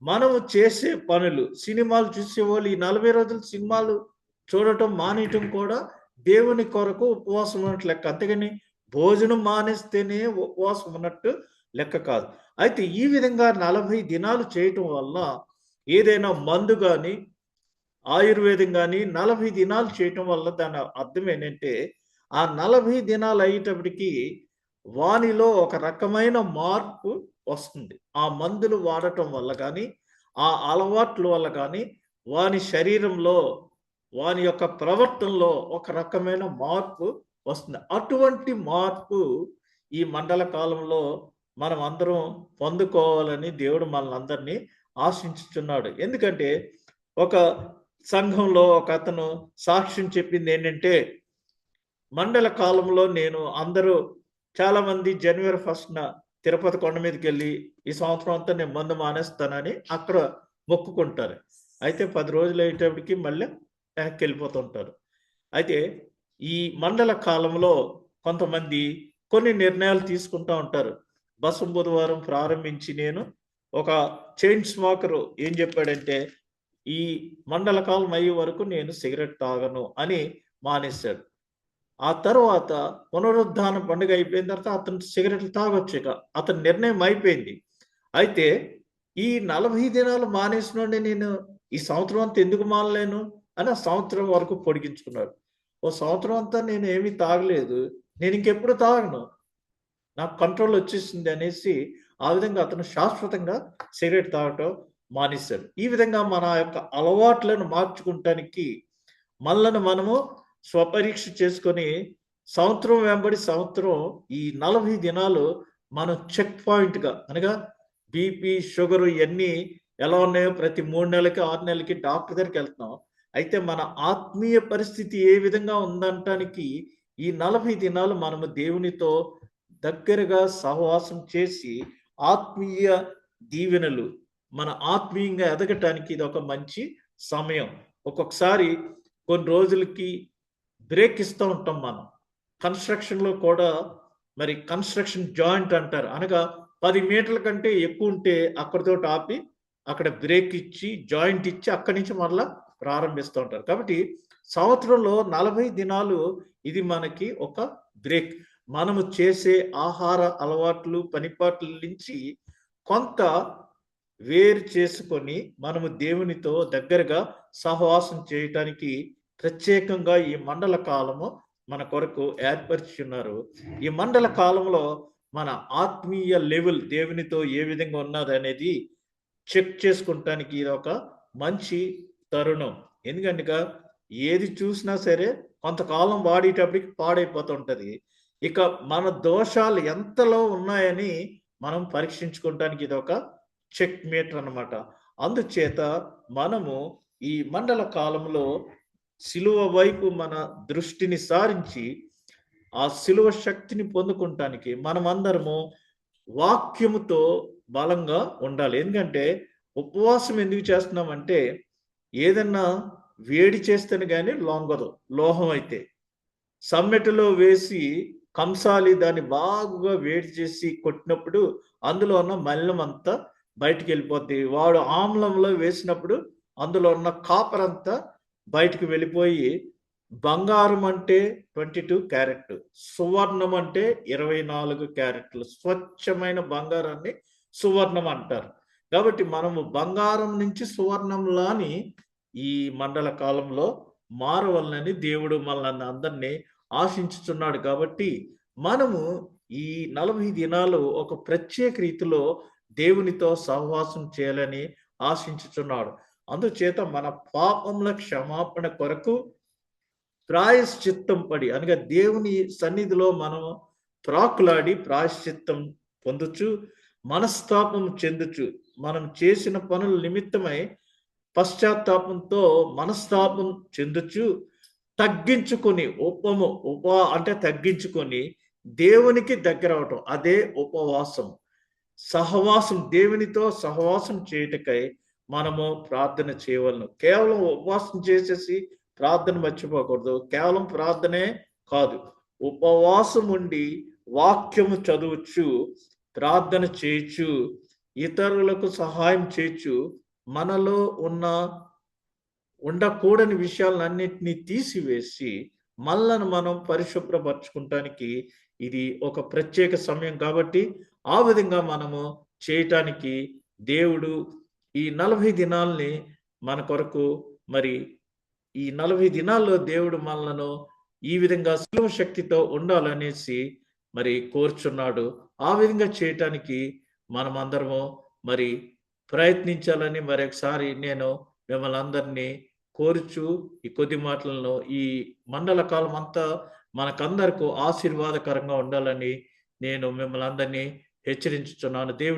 మనము చేసే పనులు, సినిమాలు చూసేవాళ్ళు ఈ 40 రోజులు సినిమాలు చూడటం మానేయటం కూడా దేవుని కొరకు ఉపవాసం ఉన్నట్టు లెక్క. అంతేగాని భోజనం మానేస్తేనే ఉపవాసం ఉన్నట్టు లెక్క కాదు. అయితే ఈ విధంగా 40 దినాలు చేయటం వల్ల ఏదైనా మందు గాని, ఆయుర్వేదం గాని 40 దినాలు చేయటం వల్ల దాని అర్థం ఏంటంటే, ఆ 40 దినాలు అయ్యేటప్పటికి వానిలో ఒక రకమైన మార్పు వస్తుంది. ఆ మందులు వాడటం వల్ల గాని, ఆ అలవాట్ల వల్ల గాని, వాని శరీరంలో, వాని యొక్క ప్రవర్తనలో ఒక రకమైన మార్పు వస్తుంది. అటువంటి మార్పు ఈ మండల కాలంలో మనం అందరం పొందుకోవాలని దేవుడు మనల్నందరినీ ఆశించుచున్నాడు. ఎందుకంటే ఒక సంఘంలో ఒకతను సాక్ష్యం చెప్పింది ఏంటంటే, మండల కాలంలో నేను చాలామంది జనవరి 1న తిరుపతి కొండ మీదకెళ్ళి ఈ సంవత్సరం అంతా నేను మందు మానేస్తానని అక్కడ మొక్కుకుంటారు. అయితే 10 రోజులు అయ్యేటప్పటికి మళ్ళీ వెనక్కి వెళ్ళిపోతుంటారు. అయితే ఈ మండల కాలంలో కొంతమంది కొన్ని నిర్ణయాలు తీసుకుంటా ఉంటారు. బసం బుధవారం ప్రారంభించి నేను ఒక చైన్ స్మోకరు ఏం చెప్పాడంటే, ఈ మండల కాలం అయ్యే వరకు నేను సిగరెట్ తాగను అని మానేశాడు. ఆ తర్వాత పునరుద్ధాన పండుగ అయిపోయిన తర్వాత అతను సిగరెట్లు తాగొచ్చు ఇక. అతని నిర్ణయం అయిపోయింది. అయితే ఈ 40 దినాలు మానేసినోడిని నేను ఈ సంవత్సరం అంతా ఎందుకు మానలేను అని ఆ సంవత్సరం వరకు పొడిగించుకున్నాడు. ఓ సంవత్సరం అంతా నేను ఏమీ తాగలేదు. నేను ఇంకెప్పుడు తాగను. నాకు కంట్రోల్ వచ్చేసింది అనేసి ఆ విధంగా అతను శాశ్వతంగా సిగరెట్ తాగటం మానేశాడు. ఈ విధంగా మన యొక్క అలవాట్లను మార్చుకుంటానికి మనలను మనము స్వపరీక్ష చేసుకొని సంవత్సరం వెంబడి సంవత్సరం ఈ 40 దినాలు మనం చెక్ పాయింట్‌గా అనగా బీపీ, షుగర్ ఇయన్నీ ఎలా ఉన్నాయో ప్రతి 3 నెలలకి, 6 నెలలకి డాక్టర్ దగ్గరికెళ్తున్నాం. అయితే మన ఆత్మీయ పరిస్థితి ఏ విధంగా ఉందంటానికి ఈ 40 దినాలు మనము దేవునితో దగ్గరగా సహవాసం చేసి ఆత్మీయ దీవెనలు మన ఆత్మీయంగా ఎదగటానికి ఇదొక మంచి సమయం. ఒక్కొక్కసారి కొన్ని రోజులకి బ్రేక్ ఇస్తూ ఉంటాం మనం. కన్‌స్ట్రక్షన్‌లో కూడా మరి కన్‌స్ట్రక్షన్ జాయింట్ అంటారు. అనగా 10 మీటర్ల కంటే ఎక్కువుంటే అక్కడితోటి ఆపి, అక్కడ బ్రేక్ ఇచ్చి, జాయింట్ ఇచ్చి అక్కడి నుంచి మరలా ప్రారంభిస్తూ ఉంటారు. కాబట్టి సంవత్సరంలో 40 దినాలు ఇది మనకి ఒక బ్రేక్. మనము చేసే ఆహార అలవాట్లు, పనిపాట్ల నుంచి కొంత వేరు చేసుకొని మనము దేవునితో దగ్గరగా సహవాసం చేయటానికి ప్రత్యేకంగా ఈ మండల కాలము మన కొరకు ఏర్పరిచి ఉన్నారు. ఈ మండల కాలంలో మన ఆత్మీయ లెవెల్ దేవునితో ఏ విధంగా ఉన్నదనేది చెక్ చేసుకుంటానికి ఇదొక మంచి తరుణం. ఎందుకంటే ఏది చూసినా సరే కొంతకాలం వాడేటప్పటికి పాడైపోతుంటది. ఇక మన దోషాలు ఎంతలో ఉన్నాయని మనం పరీక్షించుకోవటానికి ఇదొక చెక్ మీటర్ అన్నమాట. అందుచేత మనము ఈ మండల కాలంలో సిలువ వైపు మన దృష్టిని సారించి ఆ సిలువ శక్తిని పొందుకుంటానికి మనమందరము వాక్యముతో బలంగా ఉండాలి. ఎందుకంటే ఉపవాసం ఎందుకు చేస్తున్నామంటే ఏదన్నా వేడి చేస్తేనే గాని లొంగదు లోహం అయితే. సమ్మెటలో వేసి కంసాలి దాన్ని బాగా వేడి చేసి కొట్టినప్పుడు అందులో ఉన్న మలినం అంతా బయటికి వెళ్ళిపోద్ది. వాడు ఆమ్లంలో వేసినప్పుడు అందులో ఉన్న కాపర్ అంతా బయటికి వెళ్ళిపోయి బంగారం అంటే 22 క్యారెట్, సువర్ణం అంటే 24 క్యారెట్లు. స్వచ్ఛమైన బంగారాన్ని సువర్ణం అంటారు. కాబట్టి మనము బంగారం నుంచి సువర్ణంలాని ఈ మండల కాలంలో మారవలనని దేవుడు మనల్ని అందరినీ ఆశించుచున్నాడు. కాబట్టి మనము ఈ 40 దినాలు ఒక ప్రత్యేక రీతిలో దేవునితో సహవాసం చేయాలని ఆశించుచున్నాడు. అందుచేత మన పాపముల క్షమాపణ కొరకు ప్రాయశ్చిత్తం పడి, అనగా దేవుని సన్నిధిలో మనం ప్రాకులాడి ప్రాయశ్చిత్తం పొందుచు, మనస్తాపం చెందుచు, మనం చేసిన పనుల నిమిత్తమై పశ్చాత్తాపంతో మనస్తాపం చెందుచు, తగ్గించుకొని అంటే తగ్గించుకొని దేవునికి దగ్గర అవటం, అదే ఉపవాసం. సహవాసం, దేవునితో సహవాసం చేయుటకై మనము ప్రార్థన చేయవలను. కేవలం ఉపవాసం చేసేసి ప్రార్థన మర్చిపోకూడదు. కేవలం ప్రార్థనే కాదు, ఉపవాసం ఉండి వాక్యము చదువుచు, ప్రార్థన చేయొచ్చు, ఇతరులకు సహాయం చేయొచ్చు, మనలో ఉండకూడని విషయాలన్నింటినీ తీసివేసి మనలను మనం పరిశుభ్రపరచుకుంటానికి ఇది ఒక ప్రత్యేక సమయం. కాబట్టి ఆ విధంగా మనము చేయటానికి దేవుడు ఈ 40 దినాల్ని మన కొరకు, మరి ఈ 40 దినాల్లో దేవుడు మనలను ఈ విధంగా సులువ శక్తితో ఉండాలనేసి మరి కోరుచున్నాడు. ఆ విధంగా చేయటానికి మనమందరము మరి ప్రయత్నించాలని మరొకసారి నేను మిమ్మల్ని అందరినీ కోరుచు ఈ కొద్ది మాటలను, ఈ మండల కాలం అంతా మనకందరకు ఆశీర్వాదకరంగా ఉండాలని నేను మిమ్మల్ని అందరినీ హెచ్చరించుచున్నాను. దేవుడు